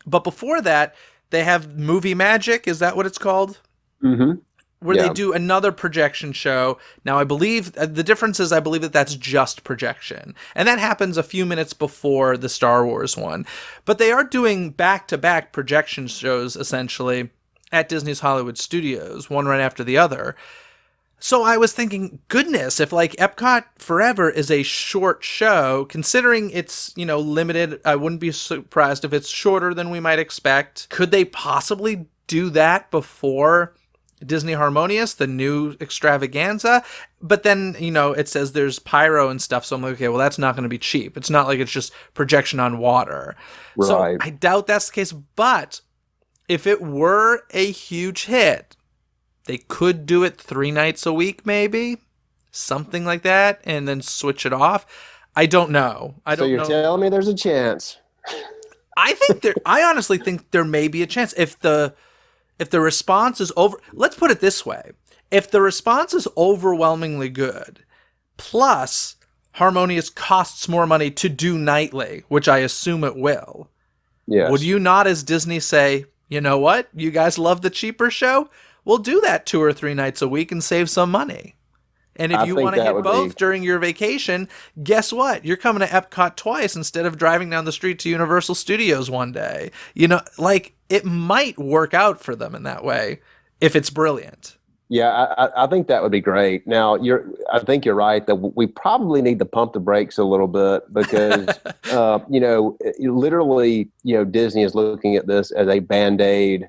But before that, they have Movie Magic. Is that what it's called? Mm-hmm. Where they do another projection show. Now, I believe the difference is I believe that's just projection. And that happens a few minutes before the Star Wars one. But they are doing back-to-back projection shows, essentially, at Disney's Hollywood Studios, one right after the other. So I was thinking, goodness, if like Epcot Forever is a short show, considering it's, limited, I wouldn't be surprised if it's shorter than we might expect. Could they possibly do that before Disney Harmonious, the new extravaganza? But then, it says there's pyro and stuff. So I'm like, okay, well, that's not going to be cheap. It's not like it's just projection on water. Right. So I doubt that's the case. But if it were a huge hit, they could do it 3 nights a week, maybe something like that, and then switch it off. I don't know. So you're telling me there's a chance? I honestly think there may be a chance if the response is over. Let's put it this way: if the response is overwhelmingly good, plus Harmonious costs more money to do nightly, which I assume it will. Yes. Would you not, as Disney, say, you know what? You guys love the cheaper show? We'll do that 2 or 3 nights a week and save some money. And if you want to hit both during your vacation, guess what? You're coming to Epcot twice instead of driving down the street to Universal Studios one day. It might work out for them in that way if it's brilliant. Yeah, I think that would be great. Now, I think you're right that we probably need to pump the brakes a little bit because, literally, Disney is looking at this as a Band-Aid,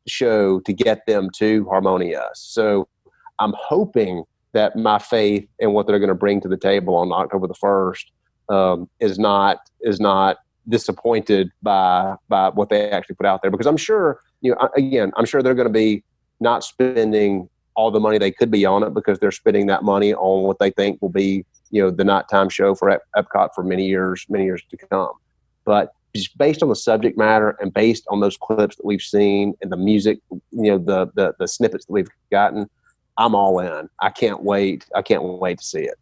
show to get them to Harmonious. So I'm hoping that my faith in what they're going to bring to the table on October the 1st is not disappointed by what they actually put out there, because I'm sure, I'm sure they're going to be not spending all the money they could be on it because they're spending that money on what they think will be, the nighttime show for Epcot for many years to come. But just based on the subject matter and based on those clips that we've seen and the music, the snippets that we've gotten, I'm all in. I can't wait. I can't wait to see it.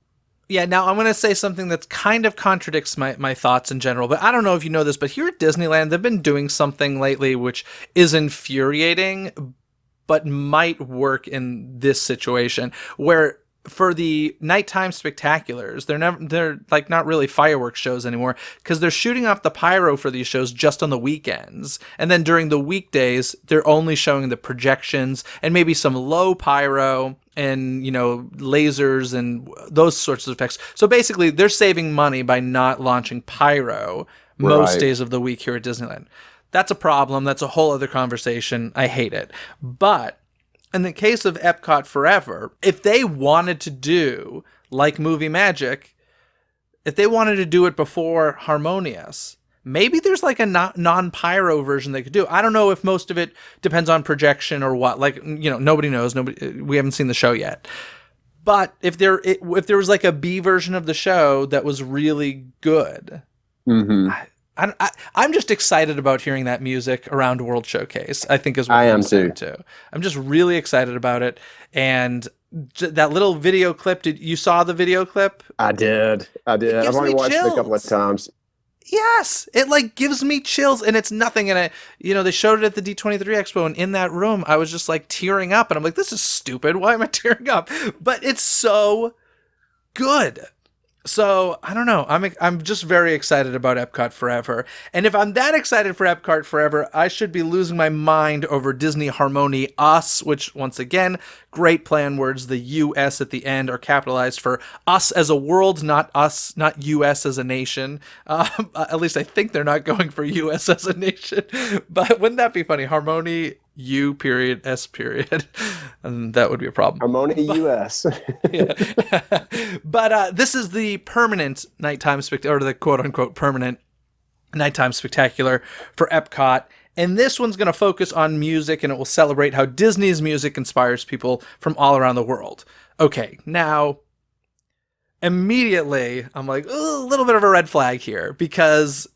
Yeah, now I'm going to say something that kind of contradicts my thoughts in general, but I don't know if you know this, but here at Disneyland, they've been doing something lately which is infuriating, but might work in this situation, where for the nighttime spectaculars, they're like not really fireworks shows anymore, because they're shooting off the pyro for these shows just on the weekends, and then during the weekdays they're only showing the projections and maybe some low pyro and lasers and those sorts of effects. So basically they're saving money by not launching pyro most days of the week here at Disneyland. That's a problem. That's a whole other conversation. I hate it. But in the case of Epcot Forever, if they wanted to do like Movie Magic, if they wanted to do it before Harmonious, maybe there's like a non-pyro version they could do. I don't know if most of it depends on projection or what. Like, nobody knows. We haven't seen the show yet. But if there was like a B version of the show that was really good, I'm just excited about hearing that music around World Showcase. I think is what I am too. I'm just really excited about it. And that little video clip. Did you saw the video clip? I did. I've only watched it a couple of times. Yes, it like gives me chills, and it's nothing. And they showed it at the D23 Expo, and in that room, I was just like tearing up, and I'm like, this is stupid. Why am I tearing up? But it's so good. So I don't know. I'm just very excited about Epcot Forever. And if I'm that excited for Epcot Forever, I should be losing my mind over Disney Harmony Us, which once again, great play on words. The US at the end are capitalized for us as a world, not us, not US as a nation. At least I think they're not going for US as a nation. But wouldn't that be funny? Harmony U period S period, and that would be a problem. Harmony US. But this is the permanent nighttime or the quote unquote permanent nighttime spectacular for Epcot. And this one's going to focus on music, and it will celebrate how Disney's music inspires people from all around the world. Okay, now immediately I'm like, a little bit of a red flag here, because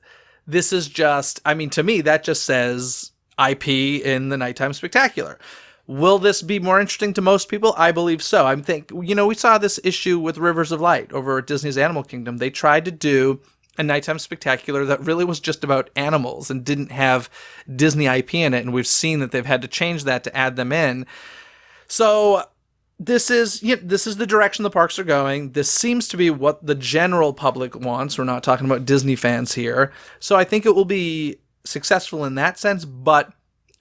this is just, to me, that just says IP in the nighttime spectacular. Will this be more interesting to most people? I believe so. We saw this issue with Rivers of Light over at Disney's Animal Kingdom. They tried to do a nighttime spectacular that really was just about animals and didn't have Disney IP in it, and we've seen that they've had to change that to add them in. So this is the direction the parks are going. This seems to be what the general public wants. We're not talking about Disney fans here. So I think it will be successful in that sense, but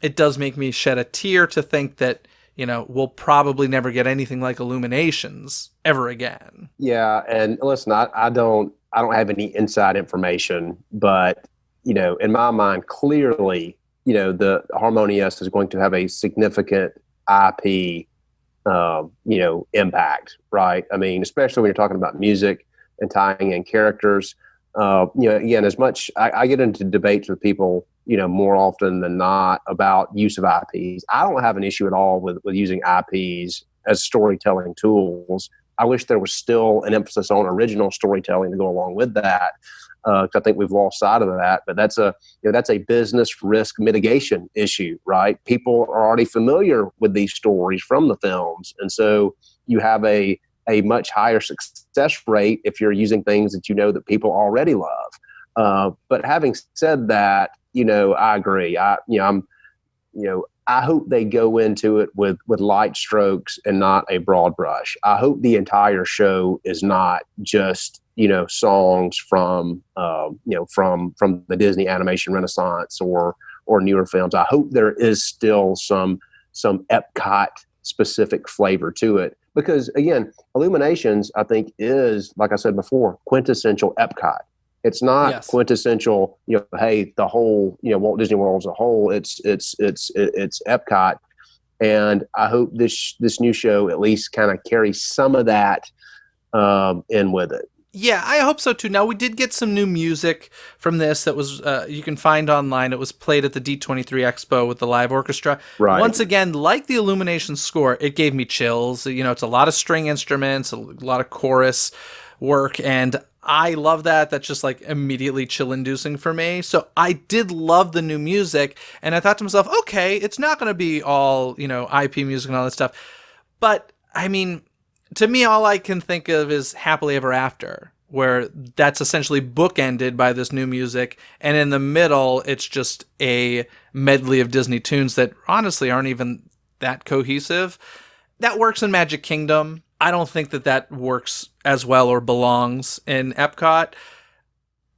it does make me shed a tear to think that we'll probably never get anything like Illuminations ever again. Yeah, and listen, I don't have any inside information, but in my mind, clearly, the Harmonious is going to have a significant IP, impact, right? Especially when you're talking about music and tying in characters. Again, as much I get into debates with people, more often than not about use of IPs. I don't have an issue at all with using IPs as storytelling tools. I wish there was still an emphasis on original storytelling to go along with that. I think we've lost sight of that, but that's a business risk mitigation issue, right? People are already familiar with these stories from the films, and so you have a much higher success rate if you're using things that that people already love. But having said that, I agree. I hope they go into it with light strokes and not a broad brush. I hope the entire show is not just songs from the Disney animation renaissance or newer films. I hope there is still some Epcot specific flavor to it, because again, Illuminations, I think, is, like I said before, quintessential Epcot. It's not quintessential, hey, the whole, Walt Disney World as a whole. It's Epcot, and I hope this new show at least kind of carries some of that in with it. Yeah, I hope so too. Now, we did get some new music from this that was you can find online. It was played at the D23 Expo with the live orchestra. Right. Once again, like the Illuminations score, it gave me chills. You know, it's a lot of string instruments, a lot of chorus work, and I love that. That's just like immediately chill-inducing for me. So I did love the new music, and I thought to myself, okay, it's not going to be all, you know, IP music and all that stuff. But, I mean, to me, all I can think of is Happily Ever After, where that's essentially bookended by this new music, and in the middle, it's just a medley of Disney tunes that honestly aren't even that cohesive. That works in Magic Kingdom. I don't think that works as well or belongs in Epcot.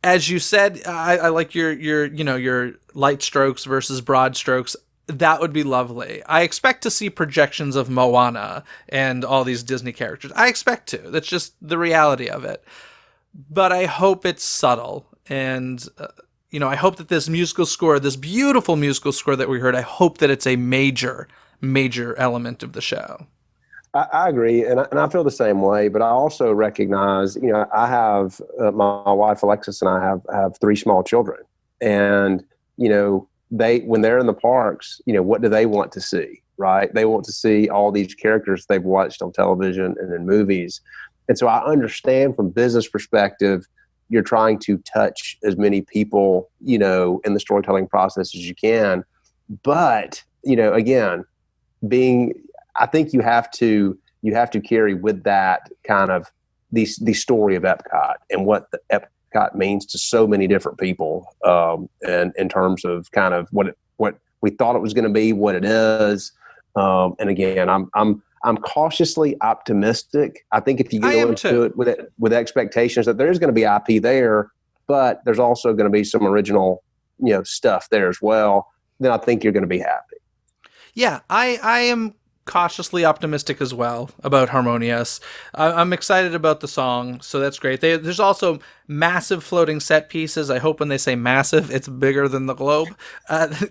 As you said, I like your light strokes versus broad strokes. That would be lovely. I expect to see projections of Moana and all these Disney characters. I expect to. That's just the reality of it. But I hope it's subtle. And, I hope that this musical score, this beautiful musical score that we heard, I hope that it's a major, major element of the show. I agree, and I feel the same way. But I also recognize, I have my wife Alexis and I have three small children, and when they're in the parks, what do they want to see? Right? They want to see all these characters they've watched on television and in movies, and so I understand from business perspective, you're trying to touch as many people, in the storytelling process as you can. But again, I think you have to carry with that kind of the story of Epcot and what the Epcot means to so many different people, and in terms of kind of what we thought it was going to be, what it is. And again, I'm cautiously optimistic. I think if you go into it with expectations that there's going to be IP there, but there's also going to be some original, stuff there as well, then I think you're going to be happy. Yeah, I am cautiously optimistic as well about Harmonious. I'm excited about the song, so that's great. There's also massive floating set pieces. I hope when they say massive, it's bigger than the globe.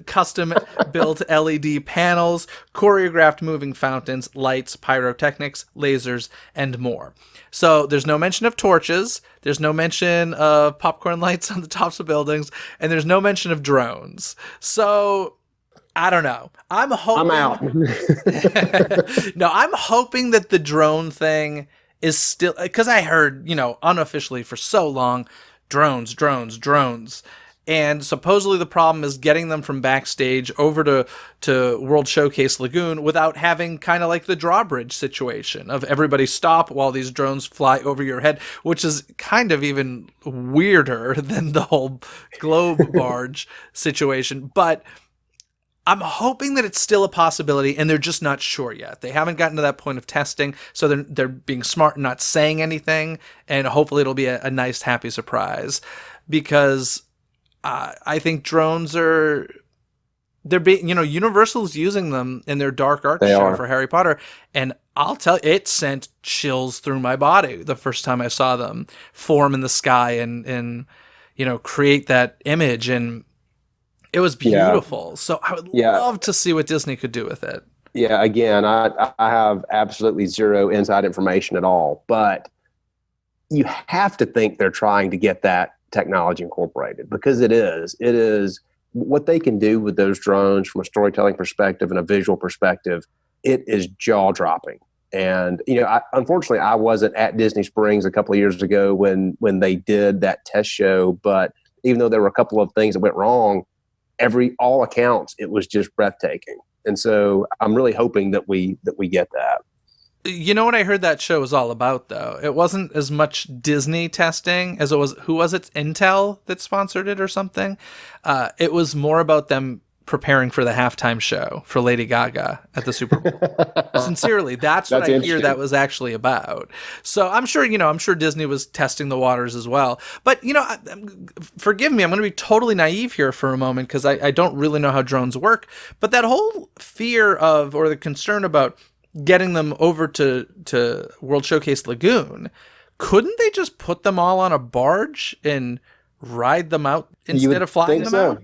Custom built LED panels, choreographed moving fountains, lights, pyrotechnics, lasers, and more. So there's no mention of torches, there's no mention of popcorn lights on the tops of buildings, and there's no mention of drones. So I don't know. I'm hoping. I'm out. No, I'm hoping that the drone thing is still, because I heard, unofficially for so long, drones. And supposedly the problem is getting them from backstage over to World Showcase Lagoon without having kind of like the drawbridge situation of everybody stop while these drones fly over your head, which is kind of even weirder than the whole globe barge situation. But I'm hoping that it's still a possibility, and they're just not sure yet. They haven't gotten to that point of testing, so they're being smart and not saying anything, and hopefully it'll be a nice, happy surprise. Because I think drones Universal's using them in their Dark Arts show for Harry Potter, and I'll tell you, it sent chills through my body the first time I saw them form in the sky and create that image, and it was beautiful. Yeah. So I would love to see what Disney could do with it. Yeah, again, I have absolutely zero inside information at all, but you have to think they're trying to get that technology incorporated, because it is what they can do with those drones from a storytelling perspective and a visual perspective. It is jaw-dropping. And, unfortunately, I wasn't at Disney Springs a couple of years ago when they did that test show, but even though there were a couple of things that went wrong, all accounts, it was just breathtaking. And so I'm really hoping that we get that. You know what I heard that show was all about, though? It wasn't as much Disney testing as it was, who was it? Intel that sponsored it or something? It was more about them preparing for the halftime show for Lady Gaga at the Super Bowl. Sincerely, that's what I hear that was actually about. So I'm sure Disney was testing the waters as well. But, forgive me, I'm going to be totally naive here for a moment because I don't really know how drones work. But that whole fear of, or the concern about getting them over to World Showcase Lagoon, couldn't they just put them all on a barge and ride them out instead of flying them out?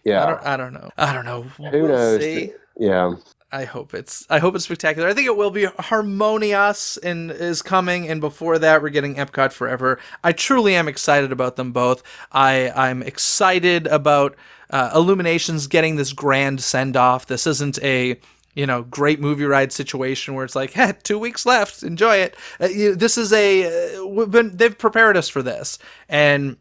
Yeah. I don't know. Who knows? See. Yeah. I hope it's spectacular. I think it will be. Harmonious and is coming, and before that, we're getting Epcot Forever. I truly am excited about them both. I'm excited about Illuminations getting this grand send off. This isn't a great movie ride situation where it's like, hey, 2 weeks left, enjoy it. This is they've prepared us for this, and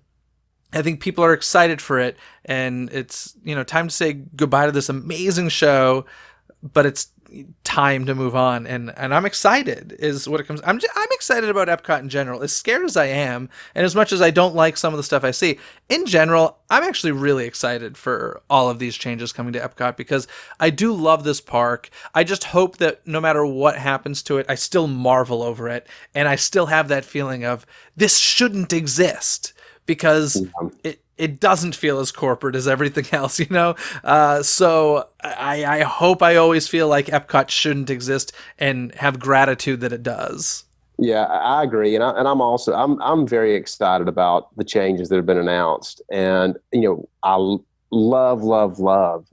I think people are excited for it, and it's time to say goodbye to this amazing show, but it's time to move on, and I'm excited is what it comes. I'm excited about Epcot in general. As scared as I am, and as much as I don't like some of the stuff I see, in general, I'm actually really excited for all of these changes coming to Epcot because I do love this park. I just hope that no matter what happens to it, I still marvel over it, and I still have that feeling of this shouldn't exist. Because it doesn't feel as corporate as everything else, So I hope I always feel like Epcot shouldn't exist and have gratitude that it does. Yeah, I agree, and I'm very excited about the changes that have been announced, and I love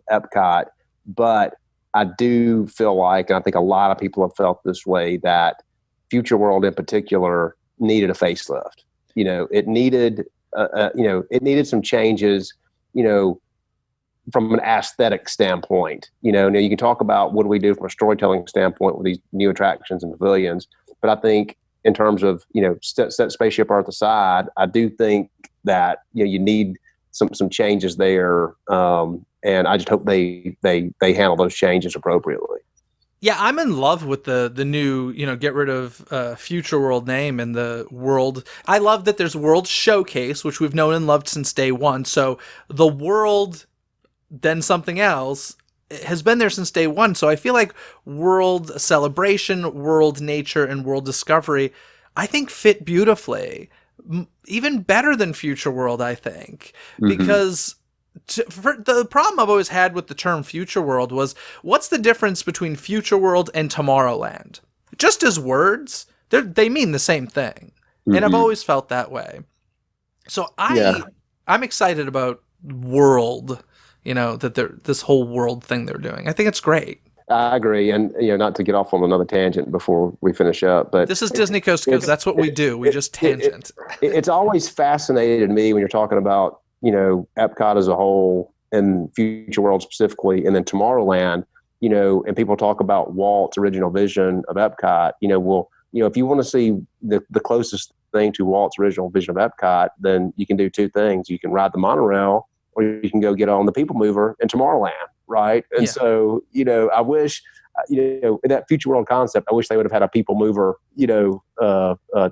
Epcot, but I do feel like, and I think a lot of people have felt this way, that Future World in particular needed a facelift. It needed. It needed some changes, from an aesthetic standpoint. Now you can talk about what do we do from a storytelling standpoint with these new attractions and pavilions, but I think in terms of, set Spaceship Earth aside, I do think that, you need some changes there. And I just hope they handle those changes appropriately. Yeah, I'm in love with the new, get rid of Future World name and the world. I love that there's World Showcase, which we've known and loved since day one. So the world, then something else, has been there since day one. So I feel like World Celebration, World Nature, and World Discovery, I think fit beautifully. Even better than Future World, I think. Because the problem I've always had with the term Future World was, what's the difference between Future World and Tomorrowland? Just as words, they mean the same thing. And I've always felt that way. So I'm excited about World, that this whole world thing they're doing. I think it's great. I agree. And, not to get off on another tangent before we finish up, but this is Disney Coast to Coast. That's what we do. We just tangent. It's always fascinated me when you're talking about, Epcot as a whole and Future World specifically, and then Tomorrowland, and people talk about Walt's original vision of Epcot, if you want to see the closest thing to Walt's original vision of Epcot, then you can do two things. You can ride the monorail, or you can go get on the People Mover in Tomorrowland, right? And so, I wish, in that Future World concept, I wish they would have had a People Mover,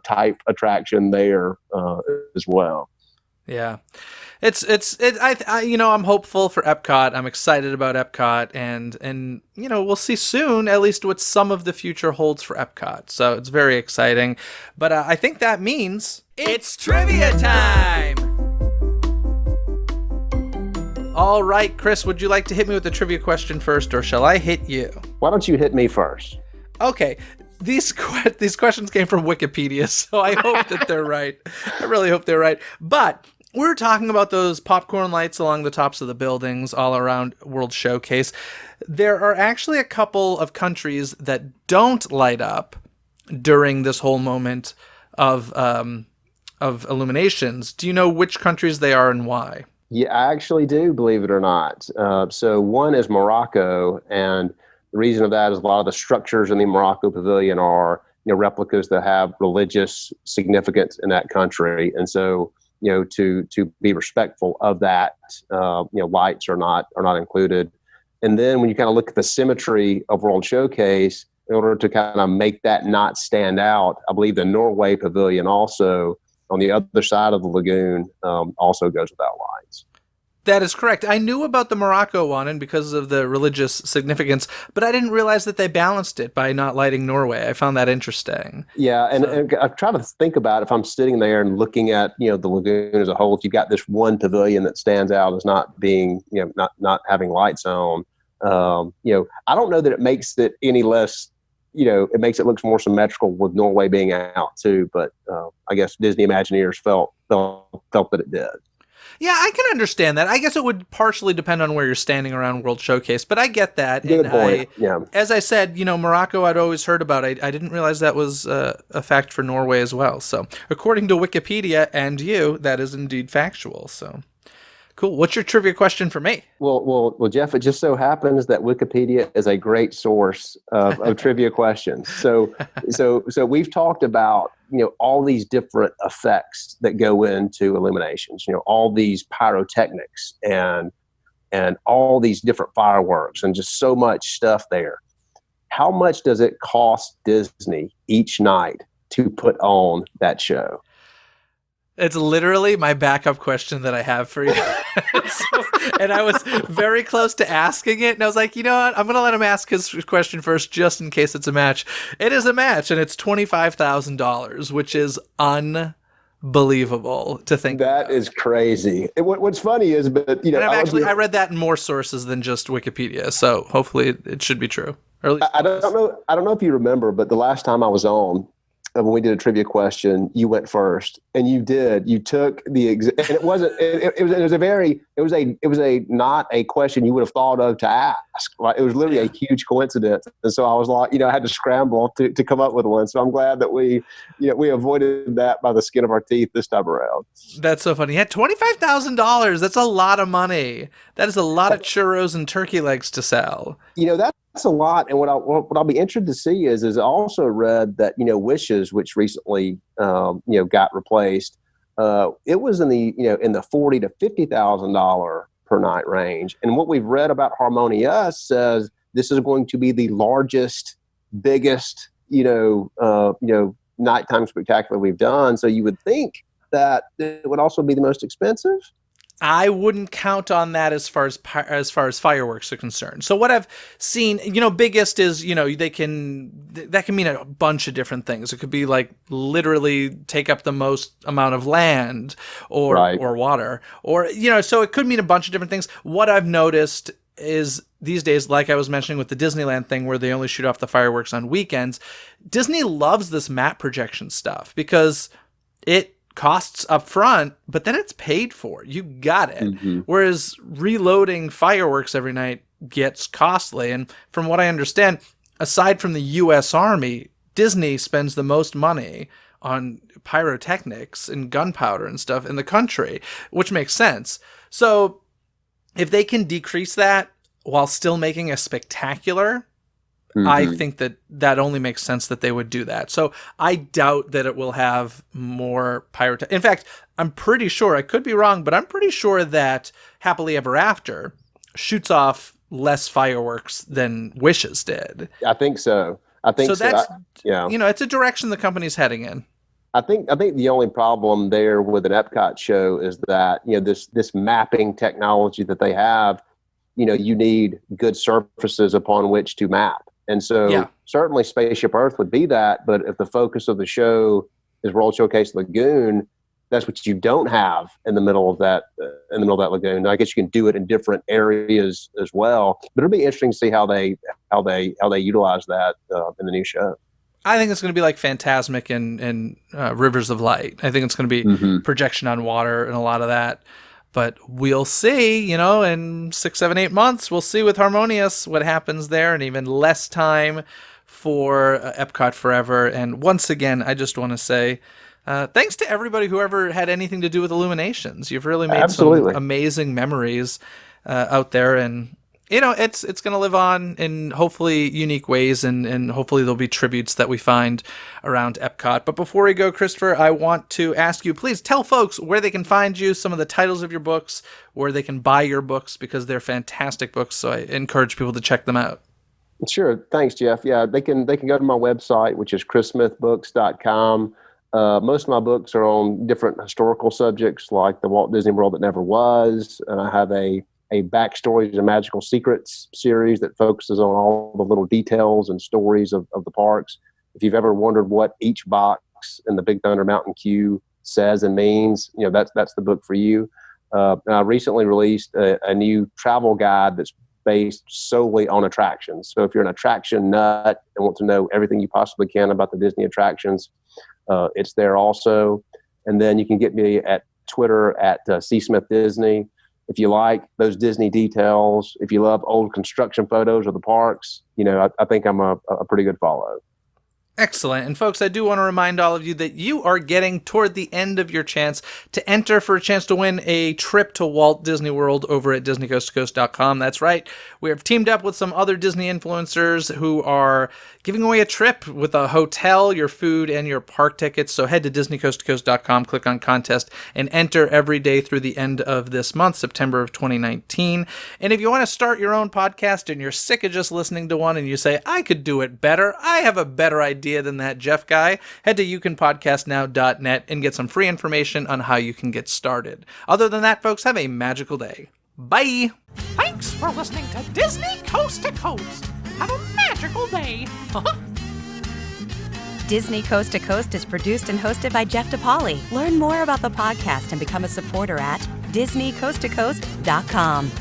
type attraction there as well. Yeah. I'm hopeful for Epcot. I'm excited about Epcot, and we'll see soon at least what some of the future holds for Epcot. So it's very exciting. But I think that means it's trivia time. All right, Chris, would you like to hit me with the trivia question first, or shall I hit you? Why don't you hit me first? Okay. These questions came from Wikipedia, so I hope that they're right. I really hope they're right. But we're talking about those popcorn lights along the tops of the buildings all around World Showcase. There are actually a couple of countries that don't light up during this whole moment of Illuminations. Do you know which countries they are and why? Yeah, I actually do, believe it or not. So one is Morocco, and the reason of that is a lot of the structures in the Morocco pavilion are, replicas that have religious significance in that country, and so to be respectful of that, lights are not included. And then when you kind of look at the symmetry of World Showcase, in order to kind of make that not stand out, I believe the Norway pavilion also on the other side of the lagoon also goes without lights. That is correct. I knew about the Morocco one and because of the religious significance, but I didn't realize that they balanced it by not lighting Norway. I found that interesting. Yeah, and I try to think about if I'm sitting there and looking at the lagoon as a whole. If you've got this one pavilion that stands out as not being not having lights on, I don't know that it makes it any less. It makes it look more symmetrical with Norway being out too. But I guess Disney Imagineers felt that it did. Yeah, I can understand that. I guess it would partially depend on where you're standing around World Showcase, but I get that. Good And point. as I said, Morocco I'd always heard about. I didn't realize that was a fact for Norway as well. So according to Wikipedia and you, that is indeed factual. So cool. What's your trivia question for me? Well, Jeff. It just so happens that Wikipedia is a great source of trivia questions. So we've talked about all these different effects that go into Illuminations. All these pyrotechnics and all these different fireworks and just so much stuff there. How much does it cost Disney each night to put on that show? It's literally my backup question that I have for you. And I was very close to asking it. And I was like, you know what? I'm going to let him ask his question first, just in case it's a match. It is a match, and it's $25,000, which is unbelievable to think That is crazy. What's funny is, but I read that in more sources than just Wikipedia. So hopefully it should be true. Or at least I don't know if you remember, but the last time I was on, when we did a trivia question, you went first, and you took the and it wasn't. It was not a question you would have thought of to ask. Like, it was literally a huge coincidence, and so I was like, I had to scramble to come up with one. So I'm glad that we avoided that by the skin of our teeth this time around. That's so funny. Yeah, $25,000. That's a lot of money. That is a lot of churros and turkey legs to sell. That's a lot, and what I'll be interested to see is I also read that Wishes, which recently got replaced, it was in the $40,000 to $50,000 per night range, and what we've read about Harmonia says this is going to be the largest, biggest nighttime spectacular we've done. So you would think that it would also be the most expensive. I wouldn't count on that as far as fireworks are concerned. So what I've seen, biggest is, that can mean a bunch of different things. It could be like literally take up the most amount of land or water, or, so it could mean a bunch of different things. What I've noticed is these days, like I was mentioning with the Disneyland thing where they only shoot off the fireworks on weekends, Disney loves this map projection stuff because it costs up front, but then it's paid for. You got it. Mm-hmm. Whereas reloading fireworks every night gets costly. And from what I understand, aside from the U.S. Army, Disney spends the most money on pyrotechnics and gunpowder and stuff in the country, which makes sense. So if they can decrease that while still making a spectacular, I think that only makes sense that they would do that. So I doubt that it will have more pyrotechnics. In fact, I'm pretty sure, I could be wrong, but I'm pretty sure that Happily Ever After shoots off less fireworks than Wishes did. I think so. So that's, it's a direction the company's heading in. I think the only problem there with an Epcot show is that, this mapping technology that they have, you need good surfaces upon which to map. And so certainly Spaceship Earth would be that, but if the focus of the show is World Showcase Lagoon, that's what you don't have in the middle of that lagoon. I guess you can do it in different areas as well, but it'll be interesting to see how they utilize that in the new show. I think it's going to be like Fantasmic and Rivers of Light. I think it's going to be projection on water and a lot of that. But we'll see, in 6, 7, 8 months, we'll see with Harmonious what happens there, and even less time for Epcot Forever. And once again, I just want to say thanks to everybody who ever had anything to do with Illuminations. You've really made some amazing memories out there, and it's going to live on in hopefully unique ways, and hopefully there'll be tributes that we find around Epcot. But before we go, Christopher, I want to ask you, please tell folks where they can find you, some of the titles of your books, where they can buy your books, because they're fantastic books. So I encourage people to check them out. Sure. Thanks, Jeff. Yeah, they can go to my website, which is chrissmithbooks.com. Most of my books are on different historical subjects, like the Walt Disney World That Never Was. And I have a Backstories and Magical Secrets series that focuses on all the little details and stories of the parks. If you've ever wondered what each box in the Big Thunder Mountain Queue says and means, that's the book for you. And I recently released a new travel guide that's based solely on attractions. So if you're an attraction nut and want to know everything you possibly can about the Disney attractions, it's there also. And then you can get me at Twitter at C Smith Disney. If you like those Disney details, if you love old construction photos of the parks, I think I'm a pretty good follow. Excellent. And folks, I do want to remind all of you that you are getting toward the end of your chance to enter for a chance to win a trip to Walt Disney World over at DisneyCoastToCoast.com. That's right. We have teamed up with some other Disney influencers who are giving away a trip with a hotel, your food, and your park tickets. So head to DisneyCoastToCoast.com, click on contest, and enter every day through the end of this month, September of 2019. And if you want to start your own podcast and you're sick of just listening to one and you say, I could do it better, I have a better idea than that Jeff guy, head to youcanpodcastnow.net and get some free information on how you can get started. Other than that, folks, have a magical day. Bye! Thanks for listening to Disney Coast to Coast. Have a magical day. Disney Coast to Coast is produced and hosted by Jeff DePauli. Learn more about the podcast and become a supporter at DisneyCoastToCoast.com.